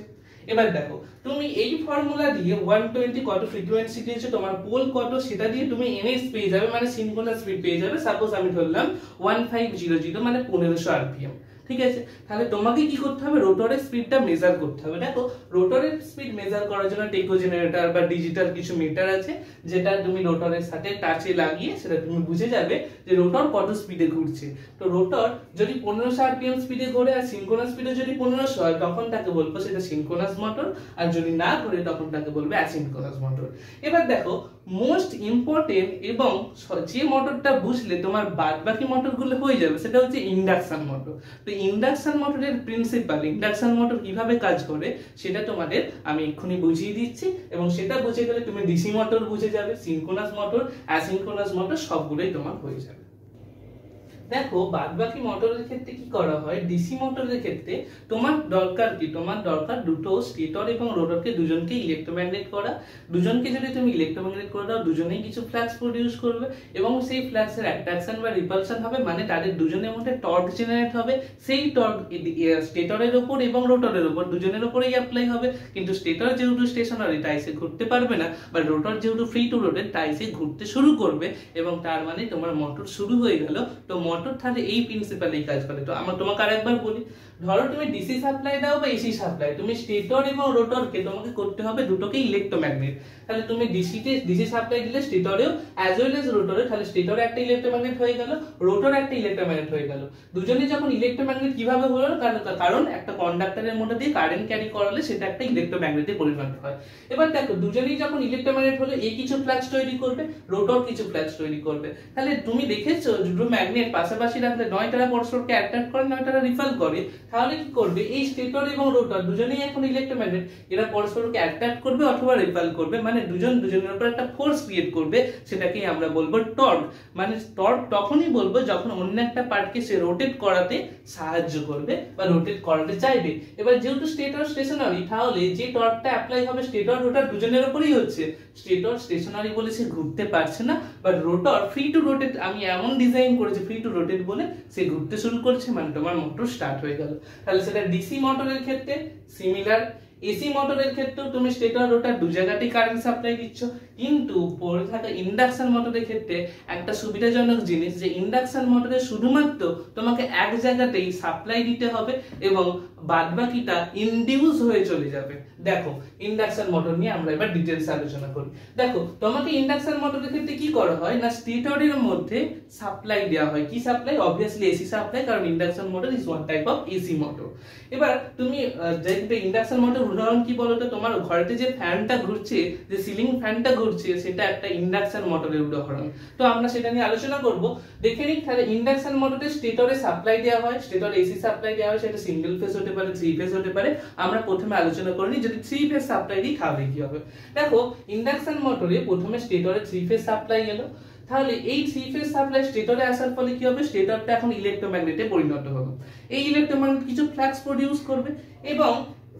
এবার দেখো, তুমি এই ফর্মুলা দিয়ে 120 কত ফ্রিকোয়েন্সি দিয়েছো, তোমার পোল কত, সেটা দিয়ে তুমি এনএস পেয়ে যাবে, মানে সিনক্রোনাস স্পিড পেয়ে যাবে। সাপোজ আমি ধরলাম 1500 মানে 1500 আরপিএম। ঠিক আছে, তাহলে তোমাকে কি করতে হবে, রোটরের স্পিডটা মেজার করতে হবে। দেখো, রোটরের স্পিড মেজার করার জন্য টেকো জেনারেটর বা ডিজিটাল কিছু মিটার আছে, যেটা তুমি রোটরের সাথে টাচে লাগিয়ে সেটা তুমি বুঝে যাবে যে রোটর কত স্পিডে ঘুরছে। তো রোটর যদি 1500 আরপিএম স্পিডে ঘোরে আর সিনক্রোনাস স্পিডে যদি 1500 হয়, তখন তাকে বলবো সেটা সিনক্রোনাস মোটর, আর যদি না ঘোরে তখন তাকে বলবে অ্যাসিনক্রোনাস মোটর। এবার দেখো, মোস্ট ইম্পর্টেন্ট এবং যে মোটরটা বুঝলে তোমার বাদবাকি মোটরগুলো হয়ে যাবে, সেটা হচ্ছে ইন্ডাকশন মোটর। তো ইন্ডাকশন মোটরের প্রিন্সিপাল, ইন্ডাকশন মোটর কিভাবে কাজ করে সেটা তোমাদের আমি এক্ষুনি বুঝিয়ে দিচ্ছি, এবং সেটা বুঝে গেলে তুমি ডিসি মোটর বুঝে যাবে, সিনক্রোনাস মোটর, অ্যাসিনক্রোনাস মোটর সবগুলোই তোমার হয়ে যাবে। দেখো, বাদবাকি মোটরের ক্ষেত্রে কি করা হয়, ডিসি মোটরের ক্ষেত্রে তোমার দরকার কি, তোমার দরকার দুটো স্টেটর এবং রোটরকে দুজনকে ইলেকট্রোম্যাগনেট করা। দুজনকে যদি তুমি ইলেকট্রোম্যাগনেট করে দাও, দুজনেই কিছু ফ্লাক্স প্রডিউস করবে, এবং সেই ফ্লাক্সের অ্যাট্রাকশন বা রিপালশন হবে, মানে তাদের দুজনের মধ্যে টর্ক জেনারেট হবে। সেই টর্ক স্টেটরের উপর এবং রোটরের উপর দুজনের উপরেই অ্যাপ্লাই হবে, কিন্তু স্টেটর যেহেতু স্টেশনারি তাই সে ঘুরতে পারবে না, বা রোটর যেহেতু ফ্রি টু রোটেট তাই সে ঘুরতে শুরু করবে, এবং তার মানে তোমার মোটর শুরু হয়ে গেল। তো মোটর তাহলে এই প্রিন্সিপালেই কাজ করে। তো তোমাকে আরেকবার বলি, ধরো তুমি ডিসি সাপ্লাই দাও বা এসি সাপ্লাই, তুমি স্টেটর এবং রোটরকে তোমাকে করতে হবে দুটোকে ইলেকট্রোম্যাগনেট। তাহলে তুমি ডিসি সাপ্লাই দিলে স্টেটরেও অ্যাজ ওয়েল এজ রোটরে, তাহলে স্টেটরে একটা ইলেকট্রোম্যাগনেট হয়ে গেল, রোটরে একটা ইলেকট্রোম্যাগনেট হয়ে গেল। দুজনে যখন ইলেকট্রোম্যাগনেট কিভাবে হলো, কারণ একটা কন্ডাক্টরের মধ্যে দিয়ে কারেন্ট ক্যারি করালে সেটা একটা ইলেকট্রোম্যাগনেটে পরিণত হয়। এবার দেখো, দুজনেই যখন ইলেকট্রোম্যাগনেট হলো, এ কিছু ফ্লাক্স তৈরি করবে, রোটর কিছু ফ্লাক্স তৈরি করবে। তাহলে তুমি দেখেছো দুটো ম্যাগনেট পাশাপাশি রাখলে নয় তারা পরস্পরকে অ্যাট্রাক্ট করে, নয় তারা রিপাল করে। তাহলে কি করবে, এই স্টেটর এবং রোটর দুজনেই এখন ইলেকট্রোম্যাগনেট, এরা পরস্পরকে অ্যাট্রাক্ট করবে অথবা রিপাল করবে, মানে দুজন দুজনের উপর একটা ফোর্স ক্রিয়েট করবে, সেটাকেই আমরা বলবো টর্ক। মানে টর্ক তখনই বলবো যখন অন্য একটা পার্টকে সে রোটেট করাতে সাহায্য করবে বা রোটেট করাতে চাইবে। এবার যেহেতু স্টেটর স্টেশনারি, তাহলে যে টর্কটা অ্যাপ্লাই হবে স্টেটর রোটর দুজনের উপরেই হচ্ছে। স্টেটর স্টেশনারি বলে সে ঘুরতে পারছে না, but rotor free to rotate, আমি এমন ডিজাইন করেছি ফ্রি টু রোটেট বলে সে ঘুরতে শুরু করছে, মানে তোমার মোটর স্টার্ট হয়ে গেল। তাহলে সেটা ডিসি মোটরের ক্ষেত্রে সিমিলার। এসি মোটরের ক্ষেত্রেও তুমি স্টেটর রোটর দু জায়গাতেই কারেন্ট সাপ্লাই দিচ্ছ, কিন্তু পড়ে থাকা ইন্ডাকশন মোটরের ক্ষেত্রে একটা সুবিধাজনক জিনিস, যে ইন্ডাকশন মোটরে শুধুমাত্র তোমাকে এক জায়গাতেই সাপ্লাই দিতে হবে এবং বাদবাকিটা ইনডিউস হয়ে চলে যাবে। দেখো, ইন্ডাকশন মোটর নিয়ে আমরা এবার ডিটেইলস আলোচনা করি। দেখো, তোমাকে ইন্ডাকশন মোটরের ক্ষেত্রে কি করা হয় না, স্টেটরের মধ্যে সাপ্লাই দেওয়া হয়। কি সাপ্লাই? অবভিয়াসলি এসি সাপ্লাই, কারণ induction motor is one type of AC motor. এবার তুমি দেখবে ইন্ডাকশন মোটর উদাহরণ কি বলতো, তোমার ঘরেতে যে ফ্যানটা ঘুরছে, যে সিলিং ফ্যানটা ঘুরছে, সেটা একটা ইন্ডাকশন মোটরের উদাহরণ। তো আমরা সেটা নিয়ে আলোচনা করব। দেখে নিই, তাহলে ইন্ডাকশন মোটরে স্টেটরে সাপ্লাই দেওয়া হয়, স্টেটরে এসি সাপ্লাই দেওয়া হয়, সেটা সিঙ্গেল ফেজ হতে পারে, থ্রি ফেজ হতে পারে। আমরা প্রথমে আলোচনা করি যদি থ্রি ফেজ সাপ্লাই দিই তাহলে কি হবে। দেখো, ইন্ডাকশন মোটরে প্রথমে স্টেটরে থ্রি ফেজ সাপ্লাই গেল, তাহলে এই থ্রি ফেজ সাপ্লাই স্টেটরে আসার ফলে কি হবে, স্টেটরটা এখন ইলেকট্রোম্যাগনেটে পরিণত হবে। এই ইলেকট্রোম্যাগনেট কিছু ফ্লাক্স প্রডিউস করবে, এবং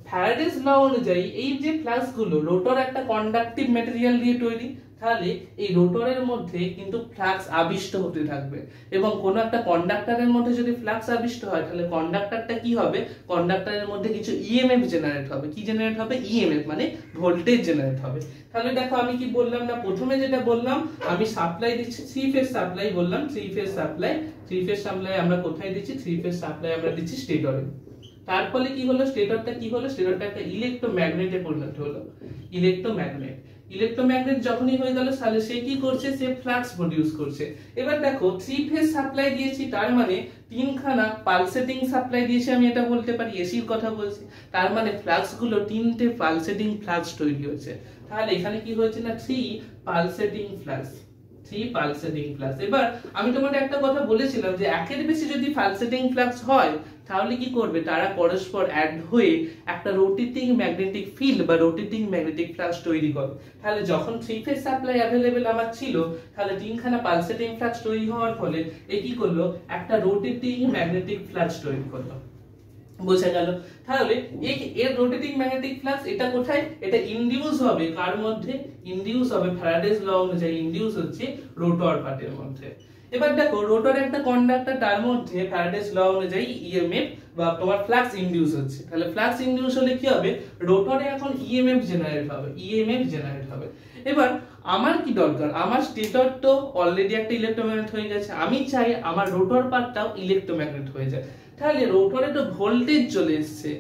ফ্যারাডেস ল অনুযায়ী এই যে ফ্লাক্স গুলো, রোটর একটা কন্ডাক্টিভ ম্যাটেরিয়াল দিয়ে তৈরি, তাহলে এই রোটরের মধ্যে কিন্তু ফ্লাক্স আবিষ্ট হতে থাকবে, এবং কোন একটা কন্ডাক্টরের মধ্যে যদি ফ্লাক্স আবিষ্ট হয়, তাহলে কন্ডাক্টরটা কি হবে, কন্ডাক্টরের মধ্যে কিছু ইএমএফ জেনারেট হবে। কি জেনারেট হবে? ইএমএফ, মানে ভোল্টেজ জেনারেট হবে। তাহলে দেখো, আমি কি বললাম না, প্রথমে যেটা বললাম, আমি সাপ্লাই দিচ্ছি থ্রি ফেজ সাপ্লাই, বললাম three phase supply. Three phase supply আমরা কোথায় দিচ্ছি? থ্রি ফেজ সাপ্লাই আমরা দিচ্ছি স্টেটরে। তার ফলে কি হলো, স্টেটরটা কি হলো, স্টেটরটা একটা ইলেকট্রোম্যাগনেটে পরিণত হলো। ইলেকট্রোম্যাগনেট, ইলেকট্রোম্যাগনেট যখনই হয়ে গেল, তাহলে সে কি করছে, সে ফ্লাক্স প্রডিউস করছে। এবার দেখো, থ্রি ফেজ সাপ্লাই দিয়েছি, তার মানে তিনখানা পালসেটিং সাপ্লাই দিয়েছি, আমি এটা বলতে পারি, এসির কথা বলছি, তার মানে ফ্লাক্স গুলো তিনটে পালসেটিং ফ্লাক্স তৈরি হয়েছে। তাহলে এখানে কি হয়েছে না, three pulsating flux, three pulsating flux. এবার আমি তোমাদের একটা কথা বলেছিলাম যে একের বেশি যদি পালসেটিং ফ্লাক্স হয়, তাহলে কি করবে, তারা পরস্পর অ্যাড হয়ে একটা রোটেটিং ম্যাগনেটিক ফিল্ড বা রোটেটিং ম্যাগনেটিক ফ্লাক্স তৈরি করে। তাহলে যখন থ্রি ফেজ সাপ্লাই অ্যাভেলেবেল আমার ছিল, তাহলে তিনখানা পালসেটিং ফ্লাক্স তৈরি হওয়ার ফলে এ কি করলো, একটা রোটেটিং ম্যাগনেটিক ফ্লাক্স তৈরি করলো। বোঝা গেল। তাহলে এর রোটেটিং ম্যাগনেটিক ফ্লাক্স এটা কোথায়, এটা ইনডিউস হবে কার মধ্যে, ইনডিউস হবে ফ্যারাডেস ল অনুযায়ী ইনডিউস হচ্ছে রোটর পার্টের মধ্যে। এবার দেখো রোটরে একটা কন্ডাক্টর, তার মধ্যে ফ্যারাডেস ল অনুযায়ী ইএমএফ বা তোমার ফ্লাক্স ইনডিউস হচ্ছে। তাহলে ফ্লাক্স ইনডিউস হলে কি হবে, রোটরে এখন ইএমএফ জেনারেট হবে, ইএমএফ জেনারেট হবে। এবার আমার কি দরকার, আমার স্টেটর তো অলরেডি একটা ইলেকট্রোম্যাগনেট হয়ে গেছে, আমি চাই আমার রোটর পার্টটাও ইলেকট্রোম্যাগনেট হয়ে যায়। তাহলে রোটরে তো ভোল্টেজ চলে এসেছে,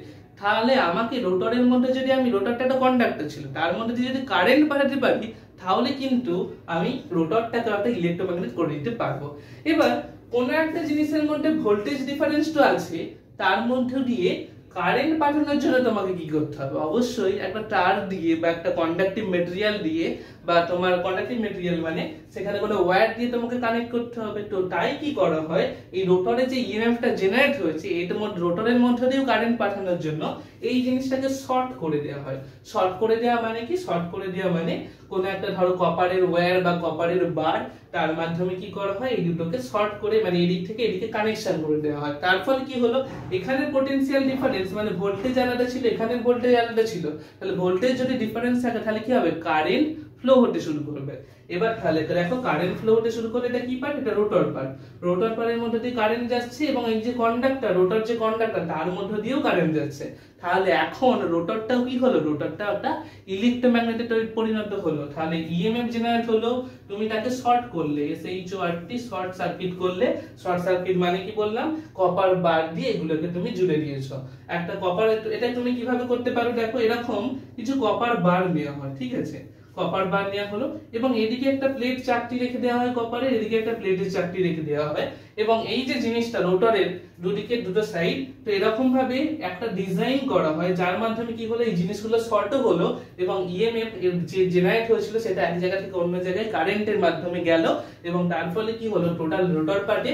তাহলে আমাকে রোটরের মধ্যে যদি আমি, রোটরটা একটা কন্ডাক্টর ছিল, তার মধ্যে দিয়ে যদি কারেন্ট পাঠাতে পারি, তাহলে কিন্তু আমি রোটরটাকে একটা ইলেকট্রোম্যাগনেট করে দিতে পারবো। এবার কোন একটা জিনিসের মধ্যে ভোল্টেজ ডিফারেন্স তো আছে, তার মধ্যে দিয়ে কারেন্ট পাঠানোর জন্য তোমাকে কি করতে হবে, অবশ্যই একটা তার দিয়ে বা একটা কন্ডাক্টিভ মেটেরিয়াল দিয়ে, বা তোমার কন্ডাক্টিভ মেটেরিয়াল মানে সেখানে কোনো ওয়্যার দিয়ে তোমাকে কানেক্ট করতে হবে। তো তাই কি করা হয়, এই রোটরে যে ইএমএফটা জেনারেট হয়েছে, এর মধ্যে রোটরের মধ্যে দিয়েও কারেন্ট পাঠানোর জন্য এই জিনিসটাকে শর্ট করে দেওয়া হয়। শর্ট করে দেওয়া মানে কি, শর্ট করে দেওয়া মানে কোন একটা ধরো কপারের ওয়্যার বা কপারের বার, তার মাধ্যমে কি করা হয়, এই দুটোকে শর্ট করে মানে এদিক থেকে এদিকে কানেকশন করে দেওয়া হয়। তার ফলে কি হলো, এখানে পটেনশিয়াল ডিফারেন্স মানে ভোল্টেজ আলাদা ছিল, এখানে ভোল্টেজ আলাদা ছিল, তাহলে ভোল্টেজ যদি ডিফারেন্স থাকে তাহলে কি হবে, কারেন্ট ফ্লো হতে শুরু করবে। এবার তাহলে দেখো কারেন্ট ফ্লো হতে শুরু করলে এটা কি পার্ট, এটা রোটর পার্ট। রোটর পার্টের মধ্যে দিয়ে কারেন্ট যাচ্ছে এবং এই যে কন্ডাক্টর, রোটর যে কন্ডাক্টর তার মধ্যে দিয়েও কারেন্ট যাচ্ছে। তাহলে এখন রোটরটাও কি হলো, রোটরটা একটা ইলেকট্রোম্যাগনেটে পরিণত হলো। তাহলে ইএমএফ জেনারেট হলো, তুমি তাকে শর্ট করলে, এসএইচওআরটি শর্ট সার্কিট করলে। শর্ট সার্কিট মানে কি বললাম, কপার বার দিয়ে এগুলোকে তুমি জুড়ে দিয়েছো। একটা কপার, এটা তুমি কিভাবে করতে পারো, দেখো এরকম কিছু কপার বার নেওয়া হয়, ঠিক আছে, কপার বার নেওয়া হলো এবং এদিকে একটা প্লেট চারটি রেখে দেওয়া হয় কপারের, এদিকে একটা প্লেটের চারটি রেখে দেওয়া হয় এবং এই যে জিনিসটা রোটরের দুদিকে দুটো সাইড, তো এরকম ভাবে একটা ডিজাইন করা হয় যার মাধ্যমে কি হলো, এই জিনিসগুলো শর্ট হলো এবং ইএমএফ যে জেনারেট হয়েছিল সেটা এক জায়গা থেকে অন্য জায়গায় কারেন্টের মাধ্যমে গেল এবং তার ফলে কি হলো, টোটাল রোটর পার্টে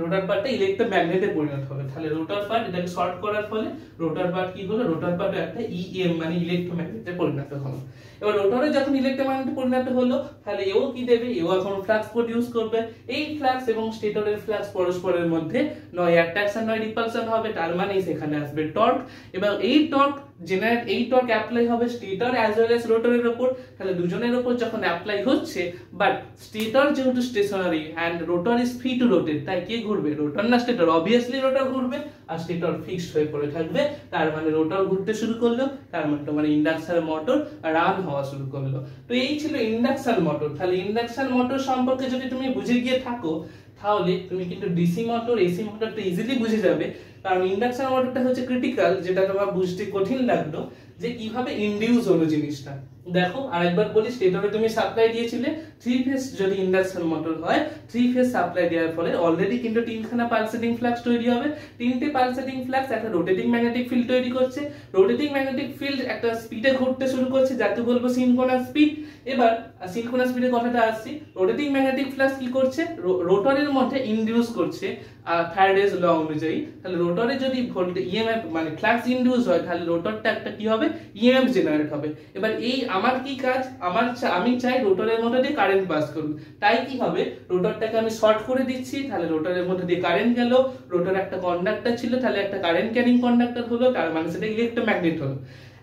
রোটর পার্টটা ইলেকট্রোম্যাগনেটে পরিণত হবে। তাহলে রোটর পার্ট এটাকে শর্ট করার ফলে রোটর পার্ট কি হলো, রোটর পার্ট একটা ইএম মানে ইলেকট্রোম্যাগনেটে পরিণত হলো। এবার রোটরে যখন ইলেকট্রোম্যাগনেটে পরিণত হলো, তাহলে এও কি দেবে, এও এখন ফ্লাক্স প্রডিউস করবে। এই ফ্লাক্স এবং স্টেটরের ফ্লাক্স পরস্পরের মধ্যে নয় অ্যাট্রাকশন নয় রিপালশন হবে, তার মানে সেখানে আসবে টর্ক। এবং এই টর্ক জেনারেট, এই টর্ক অ্যাপ্লাই হবে স্টেটর অ্যাজ ওয়েল অ্যাজ রোটরের উপর। তাহলে দুজনের উপর যখন অ্যাপ্লাই হচ্ছে, বাট স্টেটর যেহেতু stationary and rotor is free to rotate, তাই কে ঘুরবে, রোটর না স্টেটর, অবভিয়াসলি রোটর ঘুরবে আর স্টেটর ফিক্সড হয়ে পড়ে থাকবে। তার মানে রোটর ঘুরতে শুরু করলো, তার মানে তোমার ইন্ডাকশন মোটর রান হওয়া শুরু করলো। তো এই ছিল ইন্ডাকশন মোটর। তাহলে ইন্ডাকশন মোটর সম্পর্কে যদি তুমি বুঝে গিয়ে থাকো, তাহলে তুমি কিন্তু ডিসি মোটর এসি মোটরটা ইজিলি বুঝে যাবে। কারণ ইন্ডাকশন মোটরটা হচ্ছে ক্রিটিক্যাল, যেটা তোমার বুঝতে কঠিন লাগলো যে কিভাবে ইনডিউস হলো জিনিসটা। দেখো আরেকবার বলি, স্টেটরে তুমি সাপ্লাই দিয়েছিলে 3 ফেজ, যদি ইন্ডাকশন মোটর হয় 3 ফেজ সাপ্লাই দেওয়ার ফলে অলরেডি কিন্তু তিনখানা পালসেটিং ফ্লাক্স তৈরি হবে। তিনটে পালসেটিং ফ্লাক্স একটা রোটেটিং ম্যাগনেটিক ফিল্ড তৈরি করছে। রোটেটিং ম্যাগনেটিক ফিল্ড একটা স্পিডে ঘুরতে শুরু করছে, যাকে বলবো সিনক্রোনাস স্পিড। এবার সিনক্রোনাস স্পিডের কথাটা আসছি, রোটেটিং ম্যাগনেটিক ফ্লাক্স কি করছে, রোটরের মধ্যে ইনডিউস করছে ফ্যারাডেস ল অনুযায়ী। তাহলে রোটরে যদি ভোল্টেজ ইএমএফ মানে ফ্লাক্স ইনডিউস হয়, তাহলে রোটরটা একটা কি হবে, ইএমএফ জেনারেট হবে। এবার এই আমার কি কাজ, আমি চাই রোটরের মধ্যে দিয়ে কারেন্ট পাস করুক। তাই কি হবে, রোটরটাকে আমি শর্ট করে দিচ্ছি, তাহলে রোটরের মধ্যে দিয়ে কারেন্ট গেল। রোটরে একটা কন্ডাক্টর ছিল, তাহলে একটা কারেন্ট ক্যারিং কন্ডাক্টর হলো, তার মানে সেটা ইলেকট্রোম্যাগনেট হলো।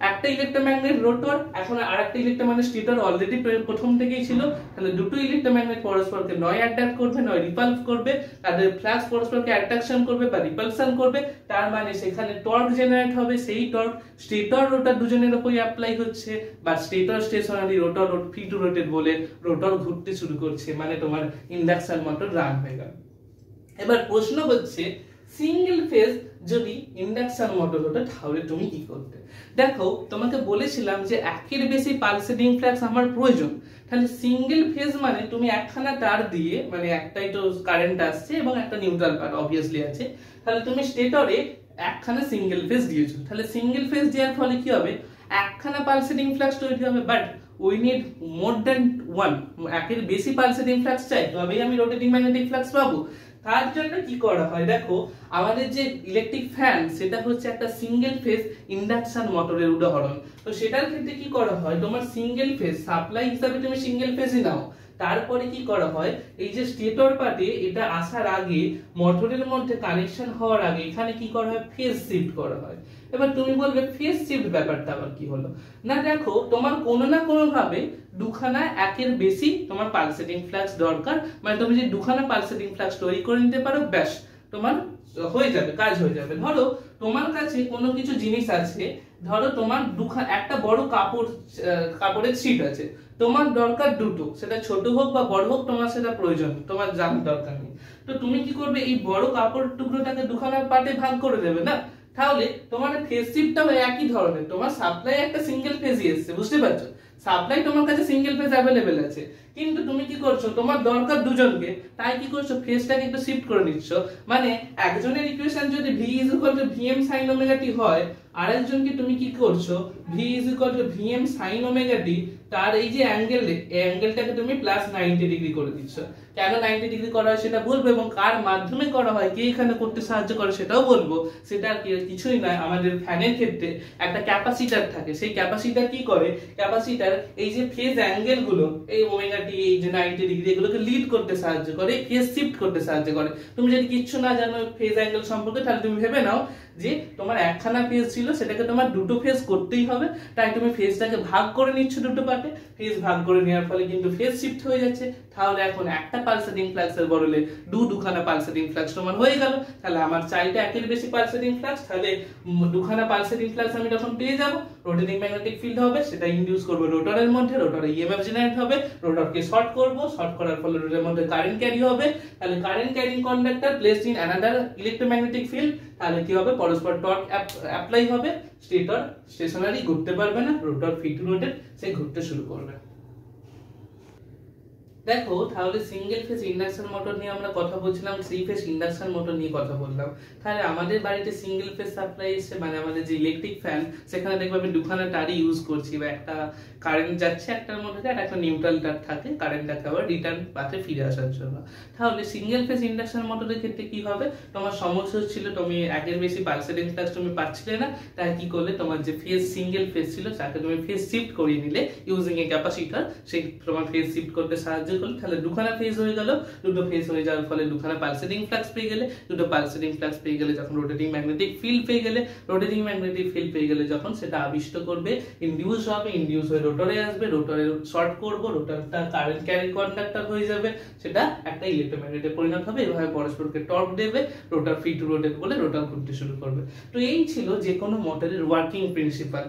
একটা ইলেকট্রোম্যাগনেট রোটর, এখন আরেকটা ইলেকট্রোম্যাগনেট স্টেটর অলরেডি প্রথম থেকেই ছিল। তাহলে দুটো ইলেকট্রোম্যাগনেট পরস্পরকে নয় অ্যাট্রাক্ট করবে নয় রিপালস করবে, তাদের ফ্লাক্স পরস্পরকে অ্যাট্রাকশন করবে বা রিপালশন করবে। তার মানে সেখানে টর্ক জেনারেট হবে, সেই টর্ক স্টেটর রোটর দুজনের উপরই অ্যাপ্লাই হচ্ছে, বা stator stationary rotor free to rotate বলে রোটর ঘুরতে শুরু করছে, মানে তোমার ইন্ডাকশন মোটর রান হয়ে গেল। এবার প্রশ্ন হচ্ছে, সিঙ্গেল ফেজ যদি ইন্ডাকশন মোটর হতো তাহলে তুমি কি করতে। দেখো তোমাকে বলেছিলাম যে একের বেশি পালসেটিং ফ্লাক্স আমার প্রয়োজন। তাহলে সিঙ্গেল ফেজ মানে তুমি একখানা তার দিয়ে, মানে একটাই তো কারেন্ট আসছে এবং একটা নিউট্রাল পার্ট অবভিয়াসলি আছে, তাহলে তুমি স্টেটরে একখানা সিঙ্গেল ফেজ দিয়েছো। তাহলে সিঙ্গেল ফেজ দেওয়ার ফলে কি হবে, একখানা পালসেটিং ফ্লাক্স তৈরি হবে, but we need more than one, একের বেশি পালসেটিং ফ্লাক্স চাই, তবেই আমি রোটেটিং ম্যাগনেটিক ফ্লাক্স পাবো। তার জন্য কি করা হয়, দেখো আমাদের যে ইলেকট্রিক ফ্যান সেটা হচ্ছে একটা সিঙ্গেল ফেজ ইন্ডাকশন মোটরের উদাহরণ। তো সেটার ক্ষেত্রে কি করা হয়, তোমার সিঙ্গেল ফেজ সাপ্লাই হিসাবে তুমি সিঙ্গেল ফেজই নাও, তারপরে কি করা হয়, এই যে স্টেটর পার্টে এটা আসার আগে মোটরের মধ্যে কানেকশন হওয়ার আগে এখানে কি করা হয়, ফেজ শিফট করা হয়। এবার তুমি বলবে ফেজ শিফট ব্যাপারটা আবার কি হলো, না দেখো তোমার কোনো না কোনো ভাবে দুখানা একের বেশি তোমার পালসেটিং ফ্লাক্স দরকার, মানে তুমি যে দুখানা পালসেটিং ফ্লাক্স তৈরি করে নিতে পারো, ব্যাস তোমার হয়ে যাবে, কাজ হয়ে যাবে। ধরো তোমার কাছে কোনো কিছু জিনিস আছে, ধরো তোমার একটা বড় কাপড়ের ছিট আছে, তোমার দরকার দুটো, সেটা ছোট হোক বা বড় হোক তোমার সেটা প্রয়োজন, তোমার জানার দরকার নেই। তো তুমি কি করবে, এই বড় কাপড় টুকরোটাকে দুখানা পার্টে ভাগ করে দেবে না, তাহলে তোমার ফেজ শিফটটাও একই ধরনের, তোমার সাপ্লাই একটা সিঙ্গেল ফেজই এসছে, বুঝতে পারছো? সাপ্লাই তোমার কাছে সিঙ্গেল ফেজ অ্যাভেলেবেল আছে, কিন্তু তুমি কি করছো, তোমার দরকার দুজনকে, তাই কি করছো, ফেজটাকে একটু শিফট করে নিচ্ছ। মানে একজনের ইকুয়েশন যদি v vm sin omega t হয়, আরেকজনকে তুমি কি করছো, v vm sin omega t, তার এই যে অ্যাঙ্গেল, এই অ্যাঙ্গেলটাকে তুমি প্লাস 90 ডিগ্রি করে দিচ্ছ। কেন 90 ডিগ্রি করা হয় সেটা বলবো, এবং কার মাধ্যমে করা হয়, কে এখানে করতে সাহায্য করে সেটাও বলবো। সেটা কিছুই নয়, আমাদের ফ্যানের ক্ষেত্রে একটা ক্যাপাসিটার থাকে, সেই ক্যাপাসিটার কি করে, ক্যাপাসিটার এই যে ফেজ অ্যাঙ্গেল গুলো, এই ওমেগা টি, এই যে 90 ডিগ্রি, এগুলোকে লিড করতে সাহায্য করে, ফেজ শিফট করতে সাহায্য করে। তুমি যদি কিচ্ছু না জানো ফেজ অ্যাঙ্গেল সম্পর্কে, তাহলে তুমি ভেবে নাও যে তোমার একখানা ফেজ ছিল, সেটাকে তোমার দুটো ফেজ করতেই হবে, তাই তুমি ফেজটাকে ভাগ করে নিচ্ছ দুটো পার্টে। ফেজ ভাগ করে নেওয়ার ফলে কিন্তু ফেজ শিফট হয়ে যাচ্ছে। তাহলে এখন একটা পালসেটিং ফ্লাক্সের বদলে দুখানা পালসেটিং ফ্লাক্স তোমার হয়ে গেল। তাহলে আমার চাইটা একের বেশি পালসেটিং ফ্লাক্স, তাহলে দুখানা পালসেটিং ফ্লাক্স আমি যখন পেয়ে যাব, রোটেটিং ম্যাগনেটিক ফিল্ড হবে, সেটা ইনডিউস করব রোটরের মধ্যে, রোটরে ইএমএফ জেনারেট হবে, রোটরকে শর্ট করব, শর্ট করার ফলে রোটরের মধ্যে কারেন্ট ক্যারি হবে। তাহলে current carrying conductor placed in another electromagnetic field, তাহলে কি হবে, পরস্পর টর্ক অ্যাপ্লাই হবে, স্টেটর স্টেশনারি ঘুরতে পারবে না, রোটর ফ্রি টু রোটেট, সে ঘুরতে শুরু করবে। দেখো তাহলে সিঙ্গেল ফেজ ইন্ডাকশন মোটর নিয়ে আমরা কথা বলছিলাম, থ্রি ফেজ ইন্ডাকশন মোটর নিয়ে কথা বললাম। তাহলে আমাদের বাড়িতে সিঙ্গেল ফেজ সাপ্লাই এসছে, মানে আমাদের যে ইলেকট্রিক ফ্যান, সেখানে দেখবো আমি দুখানা তারই ইউজ করছি, বা একটা কারেন্ট যাচ্ছে একটার মধ্যে, আর একটা নিউট্রাল তার থাকে কারেন্টটাকে আবার রিটার্ন পাথে ফিরে আসার জন্য। তাহলে সিঙ্গেল ফেজ ইন্ডাকশন মোটরের ক্ষেত্রে কি হবে, তোমার সমস্যা হচ্ছিল তুমি একের বেশি পালসেটিং ফ্লাক্স তুমি পাচ্ছিলে না, তাই কি করলে, তোমার যে ফেজ সিঙ্গেল ফেজ ছিল তাকে তুমি ফেজ শিফট করিয়ে নিলে ইউজিং এ ক্যাপাসিটর, সেই তোমার ফেজ শিফট করতে সাহায্য করলে। তাহলে দুখানা ফেজ হয়ে গেল, দুটো ফেজ হয়ে যাওয়ার ফলে দুখানা পালসেটিং ফ্লাক্স পেয়ে গেলে, দুটো পালসেটিং ফ্লাক্স পেয়ে গেলে যখন রোটেটিং ম্যাগনেটিক ফিল্ড পেয়ে গেলে, রোটেটিং ম্যাগনেটিক ফিল্ড পেয়ে গেলে যখন সেটা আবিষ্ট করবে, ইনডিউস হবে, ইনডিউস হয়ে রোটরে আসবে, রোটরে শর্ট করব, রোটরটা কারেন্ট ক্যারি কন্ডাক্টর হয়ে যাবে, সেটা একটা ইলেক্ট্রোম্যাগনেটে পরিণত হবে, এভাবে পরস্পরকে টর্ক দেবে, রোটর ফ্রি টু রোটেট বলে রোটর ঘুরতে শুরু করবে। তো এই ছিল যে কোনো মোটরের ওয়ার্কিং প্রিন্সিপাল।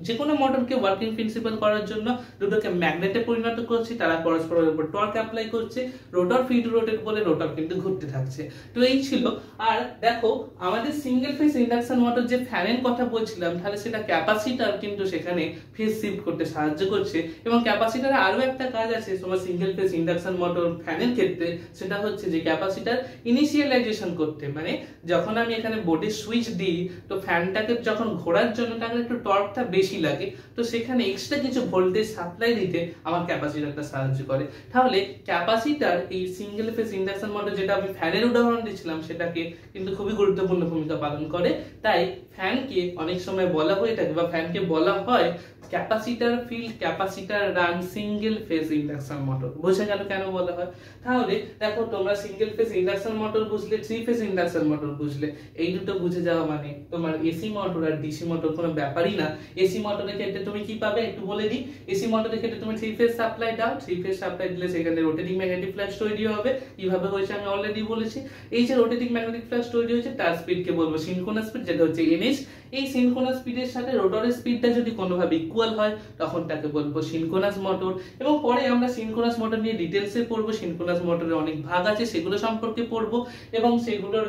যে কোনো মোটরকে ওয়ার্কিং প্রিন্সিপাল করার জন্য দুটোকে ম্যাগনেটে পরিণত করছি, তারা পরস্পরের উপর টর্ক অ্যাপ্লাই করছে, রোটর ফ্রি টু রোটেট বলে রোটর কিন্তু ঘুরতে থাকছে। তো এই ছিল। আর দেখো আমাদের সিঙ্গেল ফেজ ইন্ডাকশন মোটর যে ফ্যানের কথা বলছিলাম, তাহলে সেটা ক্যাপাসিটর কিন্তু সেখানে ফেজ শিফট করতে সাহায্য করছে, এবং ক্যাপাসিটরে আরো একটা কাজ আছে তোমার সিঙ্গেল ফেজ ইন্ডাকশন মোটর ফ্যানের ক্ষেত্রে, সেটা হচ্ছে যে ক্যাপাসিটর ইনিশিয়ালাইজেশন করতে, মানে যখন আমি এখানে বোর্ডে সুইচ দিই, তো ফ্যানটাকে যখন ঘোরার জন্য তাহলে একটু টর্কটা বেশি লাগে, তো সেখানে এক্সট্রা কিছু ভোল্টেজ সাপ্লাই দিতে আমার ক্যাপাসিটরটা সাহায্য করে। তাহলে ক্যাপাসিটর এই সিঙ্গেল ফেজ ইন্ডাকশন মোটর, যেটা আমি ফ্যানের উদাহরণ দিচ্ছিলাম, সেটাকে কিন্তু খুবই গুরুত্বপূর্ণ ভূমিকা পালন করে। তাই ফ্যানকে অনেক সময় বলা হয়ে থাকে, বা ফ্যানকে বলা হয় capacitor field capacitor run single phase induction motor. বোঝা গেল কেন বলা হয়? তাহলে দেখো তোমরা সিঙ্গেল ফেজ ইন্ডাকশন মোটর বুঝলে, থ্রি ফেজ ইন্ডাকশন মোটর বুঝলে, এই দুটো বুঝে যাওয়া মানে তোমার এসি মোটর আর ডিসি মোটর কোনো ব্যাপারই না। এসি মোটরের ক্ষেত্রে তুমি কি পাবে একটু বলে দিই। এসি মোটরের ক্ষেত্রে তুমি থ্রি ফেজ সাপ্লাই দাও, থ্রি ফেজ সাপ্লাই দিলে সেখানে রোটেটিং ম্যাগনেটিক ফ্লাক্স তৈরি হবে। কিভাবে হয়েছে আমি অলরেডি বলেছি। এই যে রোটেটিং ম্যাগনেটিক ফ্লাক্স তৈরি হয়েছে, তার স্পিডকে বলবো সিনক্রোনাস স্পিড, যেটা হচ্ছে এনএস। এই সিনক্রোনাস স্পিডের সাথে রোটরের স্পিডটা যদি কোনোভাবে ইকুয়াল হয়, তখন তাকে বলবো সিনক্রোনাস মোটর। এবং পরে আমরা সিনক্রোনাস মোটর নিয়ে ডিটেইলসে পড়বো। সিনক্রোনাস মোটরের অনেক ভাগ আছে, সেগুলো সম্পর্কে পড়বো, এবং সেগুলোর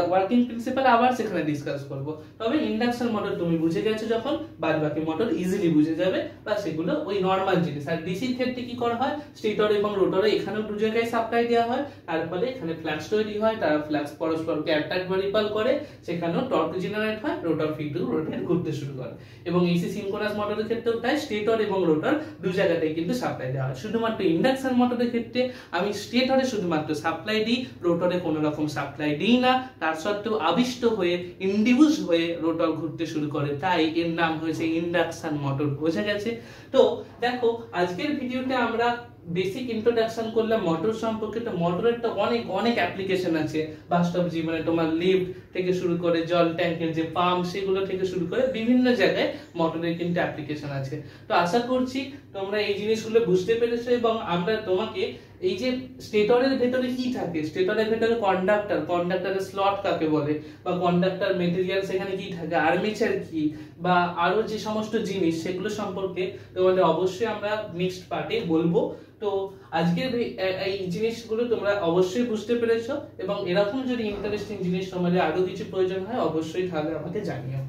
ওয়ার্কিং প্রিন্সিপাল আবার সেখানে ডিসকাস করব। তবে ইন্ডাকশন মোটর তুমি বুঝে গেছো যখন, বাদ বাকি মোটর ইজিলি বুঝে যাবে, বা সেগুলো ওই নরমাল জিনিস। আর ডিসির ক্ষেত্রে কি করা হয়, স্টেটর এবং রোটরে এখানেও দু জায়গায় সাপ্লাই দেওয়া হয়, তার ফলে এখানে ফ্লাক্স তৈরি হয়, তারা ফ্লাক্স পরস্পরকে অ্যাট্রাক্ট বা রিপাল করে, সেখানেও টর্ক জেনারেট হয়, রোটর ফ্রি টু রোটেট ঘুরতে শুরু করে। এবং এসি সিনক্রোনাস মোটরের ক্ষেত্রেও তাই, স্টেটর এবং রোটর দু জায়গাতেই কিন্তু সাপ্লাই দেওয়া হয়। শুধুমাত্র ইন্ডাকশন মোটরের ক্ষেত্রে আমি স্টেটরে শুধুমাত্র সাপ্লাই দিই, রোটরে কোনো রকম সাপ্লাই দিই না, তার সত্ত্বেও আবিষ্ট হয়ে ইনডিউস হয়ে রোটর ঘুরতে শুরু করে, তাই এর নাম হয়েছে ইন্ডাকশন মোটর। বোঝা গেছে? তো দেখো আজকের ভিডিওতে আমরা বেসিক ইন্ট্রোডাকশন করলাম মোটর সম্পর্কে। তো মোটরের তো অনেক অনেক অ্যাপ্লিকেশন আছে বাস্তব জীবনে, তোমার লিফট থেকে শুরু করে জল ট্যাঙ্কের যে পাম্প সেগুলো থেকে শুরু করে বিভিন্ন জায়গায় মোটরের কিন্তু অ্যাপ্লিকেশন আছে। তো আশা করছি তোমরা এই জিনিসগুলো বুঝতে পেরেছো, এবং আমরা তোমাকে এই যে স্টেটরের ভেতরে কি থাকে, স্টেটরের ভেতরে কন্ডাক্টরের স্লট কাকে বলে, বা কন্ডাক্টর মেটেরিয়াল সেখানে কি থাকে, আর্মেচার কি, বা আরো যে সমস্ত জিনিস সেগুলো সম্পর্কে তোমাদের অবশ্যই আমরা নেক্সট পার্টে বলবো। তো আজকের এই জিনিসগুলো তোমরা অবশ্যই বুঝতে পেরেছো, এবং এরকম যদি ইন্টারেস্টিং জিনিস তোমাদের আরো কিছু প্রয়োজন হয় অবশ্যই তাহলে আমাকে জানিও।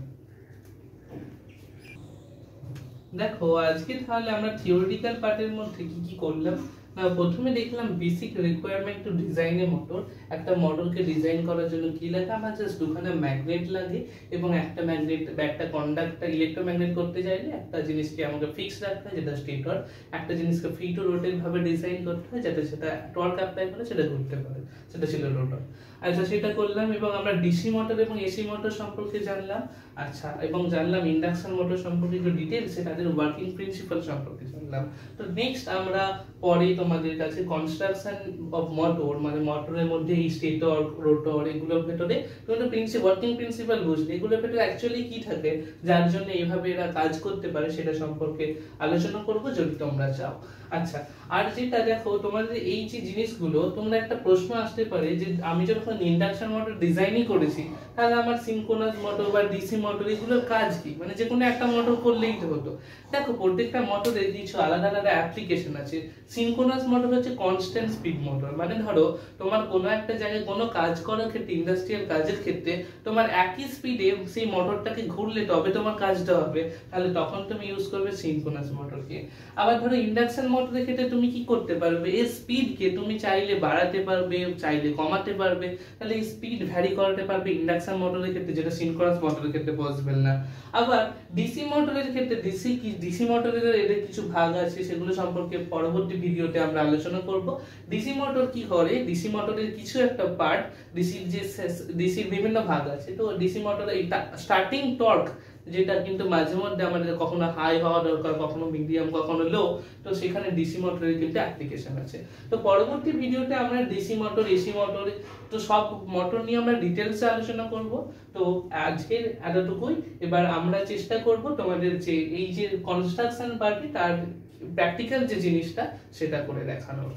দেখো আজকে তাহলে আমরা থিওরিটিক্যাল পার্টের মধ্যে কি কি করলাম না, প্রথমে দেখলাম basic requirement to design A motor. একটা মোটরকে ডিজাইন করার জন্য কি লাগে, আমার জাস্ট দুখানা ম্যাগনেট লাগে, এবং একটা ম্যাগনেট বা একটা কন্ডাক্টর ইলেকট্রোম্যাগনেট করতে চাইলে একটা জিনিসকে আমাকে ফিক্স রাখতে হয় যেটা স্টেটর, একটা জিনিসকে ফ্রি টু রোটেট ভাবে ডিজাইন করতে হয় যাতে সেটা টর্ক অ্যাপ্লাই করে সেটা ঘুরতে পারে, সেটা ছিল রোটর। আচ্ছা সেটা করলাম, এবং আমরা ডিসি মোটর এবং এসি মোটর সম্পর্কে জানলাম। আচ্ছা, এবং জানলাম ইন্ডাকশন মোটর সম্পর্কে যে ডিটেইলস তাদের ওয়ার্কিং প্রিন্সিপাল সম্পর্কে জানলাম। তো নেক্সট আমরা পরে তোমাদের কাছে কনস্ট্রাকশন অফ মোটর, মানে মোটরের মধ্যে এই স্টেটর রোটর এগুলোর ভেতরে তোমরা ওয়ার্কিং প্রিন্সিপাল বুঝলে এগুলোর ভেতরে অ্যাকচুয়ালি কি থাকে যার জন্য এইভাবে এরা কাজ করতে পারে সেটা সম্পর্কে আলোচনা করব যদি তোমরা চাও। আচ্ছা, আর যেটা দেখো তোমাদের এই যে জিনিসগুলো তোমরা একটা প্রশ্ন আসতে পারে যে আমি যখন ইন্ডাকশন মোটর ডিজাইনই করেছি তাহলে আমার সিনক্রোনাস মোটর বা ডিসি মোটর এগুলোর কাজ কি, মানে যে কোনো একটা মোটর করলেই তো হতো। দেখো প্রত্যেকটা মোটরের কিছু আলাদা আলাদা অ্যাপ্লিকেশন আছে। সিনক্রোনাস মোটর হচ্ছে কনস্ট্যান্ট স্পিড মোটর, মানে ধরো তোমার কোনো একটা জায়গায় কোনো কাজ করার ক্ষেত্রে, ইন্ডাস্ট্রিয়াল কাজের ক্ষেত্রে তোমার একই স্পিডে সেই মোটরটাকে ঘুরলে তবে তোমার কাজটা হবে, তাহলে তখন তুমি ইউজ করবে সিনক্রোনাস মোটরকে। আবার ধরো ইন্ডাকশন মোটরের ক্ষেত্রে তুমি কি করতে পারবে, এই স্পিডকে তুমি চাইলে বাড়াতে পারবে, চাইলে কমাতে পারবে, তাহলে এই স্পিড ভ্যারি করাতে পারবে ইন্ডাকশন মোটরের ক্ষেত্রে, যেটা সিনক্রোনাস মোটরের ক্ষেত্রে পসিবল না। আবার ডিসি মোটরের ক্ষেত্রে ডিসি মোটরের এর কিছু ভাগ আছে, সেগুলো সম্পর্কে পরবর্তী ভিডিওতে আমরা আলোচনা করব। ডিসি মোটর কি করে, ডিসি মোটরের কিছু একটা পার্ট, ডিসির বিভিন্ন ভাগ আছে। তো ডিসি মোটরের এই স্টার্টিং টর্ক যেটা কিন্তু মাঝে মধ্যে আমাদের কখনো হাই হওয়া দরকার, কখনো মিডিয়াম, কখনো লো, তো সেখানে ডিসি মোটরের কিন্তু অ্যাপ্লিকেশন আছে। তো পরবর্তী ভিডিওতে আমরা ডিসি মোটর, এসি মোটর, তো সব মোটর নিয়ে আমরা ডিটেলসে আলোচনা করব। তো আজকের এতটুকুই। এবার আমরা চেষ্টা করব তোমাদের যে এই যে কনস্ট্রাকশন পার্টে তার প্র্যাকটিক্যাল যে জিনিসটা সেটা করে দেখানোর।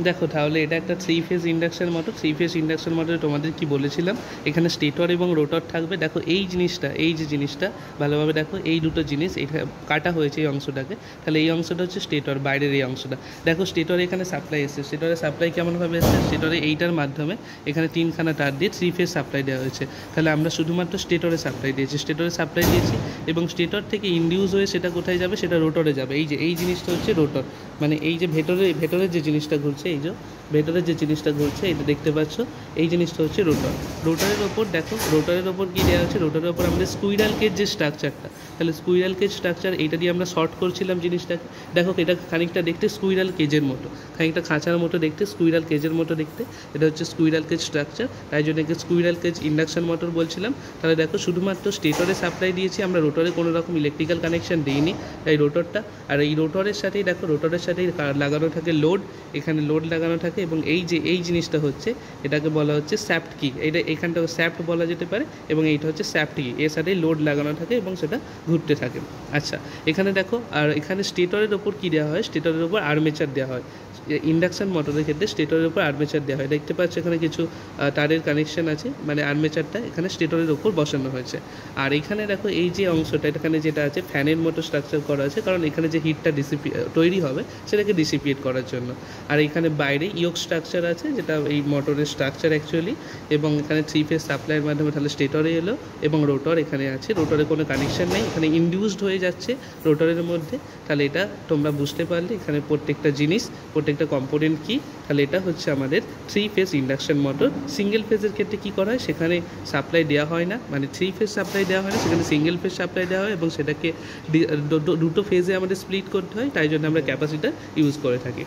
দেখো তাহলে এটা একটা 3 phase induction motor. 3 phase induction মোটরে তোমাদের কি বলেছিলাম, এখানে স্টেটর এবং রোটর থাকবে। দেখো এই জিনিসটা, এই যে জিনিসটা ভালোভাবে দেখো, এই দুটো জিনিস এটা কাটা হয়েছে এই অংশটাকে, তাহলে এই অংশটা হচ্ছে স্টেটর, বাইরের এই অংশটা। দেখো স্টেটরে এখানে সাপ্লাই এসেছে, স্টেটরে সাপ্লাই কেমনভাবে এসেছে, স্টেটরে এইটার মাধ্যমে এখানে 3খানা তার দিয়ে 3 ফেজ সাপ্লাই দেওয়া হয়েছে। তাহলে আমরা শুধুমাত্র স্টেটরে সাপ্লাই দিয়েছি, স্টেটরে সাপ্লাই দিয়েছি, এবং স্টেটর থেকে ইনডিউস হয়ে সেটা কোথায় যাবে, সেটা রোটরে যাবে। এই যে এই জিনিসটা হচ্ছে রোটর, মানে এই যে ভেতরে যে জিনিসটা ঘুরছে, এই যে ভেতরে যে জিনিসটা ঘুরছে এটা দেখতে পাচ্ছ, এই জিনিসটা হচ্ছে রোটর। রোটরের ওপর দেখো, রোটরের ওপর কি দেওয়া আছে, রোটরের ওপর আমাদের স্কুইরাল কেজ যে স্ট্রাকচারটা, তাহলে স্কুইরাল কেজ স্ট্রাকচার এইটা দিয়ে আমরা শর্ট করছিলাম জিনিসটাকে। দেখো এটা খানিকটা দেখতে স্কুইরাল কেজের মতো, খানিকটা খাঁচার মতো দেখতে, স্কুইরাল কেজের মতো দেখতে, এটা হচ্ছে স্কুইরাল কেজ স্ট্রাকচার, তাই জন্য একে স্কুইরাল কেজ ইন্ডাকশন মোটর বলছিলাম। তাহলে দেখো শুধুমাত্র স্টেটরে সাপ্লাই দিয়েছি আমরা, রোটরে কোনো রকম ইলেকট্রিক্যাল কানেকশন দিইনি, তাই রোটরটা। আর এই রোটরের সাথেই দেখো, রোটরের সাথেই লাগানো থাকে লোড, এখানে লোড লাগানো থাকে, এবং এই যে এই জিনিসটা হচ্ছে এটাকে বলা হচ্ছে স্যাফট কি, এটা এখানটা স্যাফট বলা যেতে পারে, এবং এইটা হচ্ছে স্যাফট কি, এর সাথেই লোড লাগানো থাকে এবং সেটা ঘুরতে থাকে। আচ্ছা এখানে দেখো, আর এখানে স্টেটরের ওপর কি দেওয়া হয়, স্টেটরের ওপর আর্মেচার দেওয়া হয়। ইন্ডাকশন মোটরের ক্ষেত্রে স্টেটরের উপর আর্মেচার দেওয়া হয়, দেখতে পাচ্ছ এখানে কিছু তারের কানেকশন আছে, মানে আর্মেচারটা এখানে স্টেটরের উপর বসানো হয়েছে। আর এখানে দেখো এই যে অংশটা, এখানে যেটা আছে ফ্যানের মতো স্ট্রাকচার করা আছে, কারণ এখানে যে হিটটা তৈরি হবে সেটাকে ডিসিপিয়েট করার জন্য। আর এখানে বাইরে ইয়োক স্ট্রাকচার আছে, যেটা এই মোটরের স্ট্রাকচার অ্যাকচুয়ালি, এবং এখানে 3 ফেজ সাপ্লাইয়ের মাধ্যমে তাহলে স্টেটরে এলো, এবং রোটর এখানে আছে, রোটরে কোনো কানেকশন নেই, এখানে ইনডিউসড হয়ে যাচ্ছে রোটরের মধ্যে। তাহলে এটা তোমরা বুঝতে পারলে এখানে প্রত্যেকটা জিনিস, প্রত্যেকটা কম্পোনেন্ট কি। তাহলে এটা হচ্ছে আমাদের 3 ফেজ ইন্ডাকশন মোটর। সিঙ্গেল ফেজের ক্ষেত্রে কি করা হয়, সেখানে সাপ্লাই দেওয়া হয় না, মানে 3 ফেজ সাপ্লাই দেওয়া হয় না, সেখানে সিঙ্গেল ফেজ সাপ্লাই দেওয়া হয়, এবং সেটাকে দুটো ফেজে আমাদের স্প্লিট করতে হয়, তাই জন্য আমরা ক্যাপাসিটার ইউজ করে থাকি।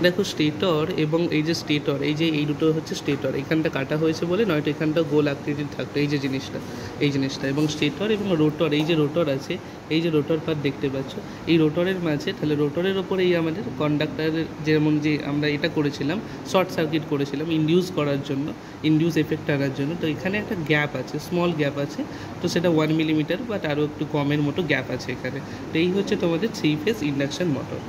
দেখো স্টেটর এবং এই যে স্টেটর, এই দুটো হচ্ছে স্টেটর, এখানটা কাটা হয়েছে বলে, নয়তো এখানটা গোল আকৃতির থাকতো এই জিনিসটা এবং স্টেটর এবং রোটর, এই যে রোটর আছে, এই যে রোটর পার্ট দেখতে পাচ্ছ, এই রোটরের মাঝে, তাহলে রোটরের ওপরে এই আমাদের কন্ডাক্টারের যেমন যে আমরা এটা করেছিলাম, শর্ট সার্কিট করেছিলাম ইনডিউস করার জন্য, ইনডিউস এফেক্ট আনার জন্য, তো এখানে একটা গ্যাপ আছে, স্মল গ্যাপ আছে, তো সেটা 1 মিলিমিটার বাট আরও একটু কমের মতো গ্যাপ আছে এখানে। তো এই হচ্ছে তোমাদের 3 ফেজ ইন্ডাকশান মোটর।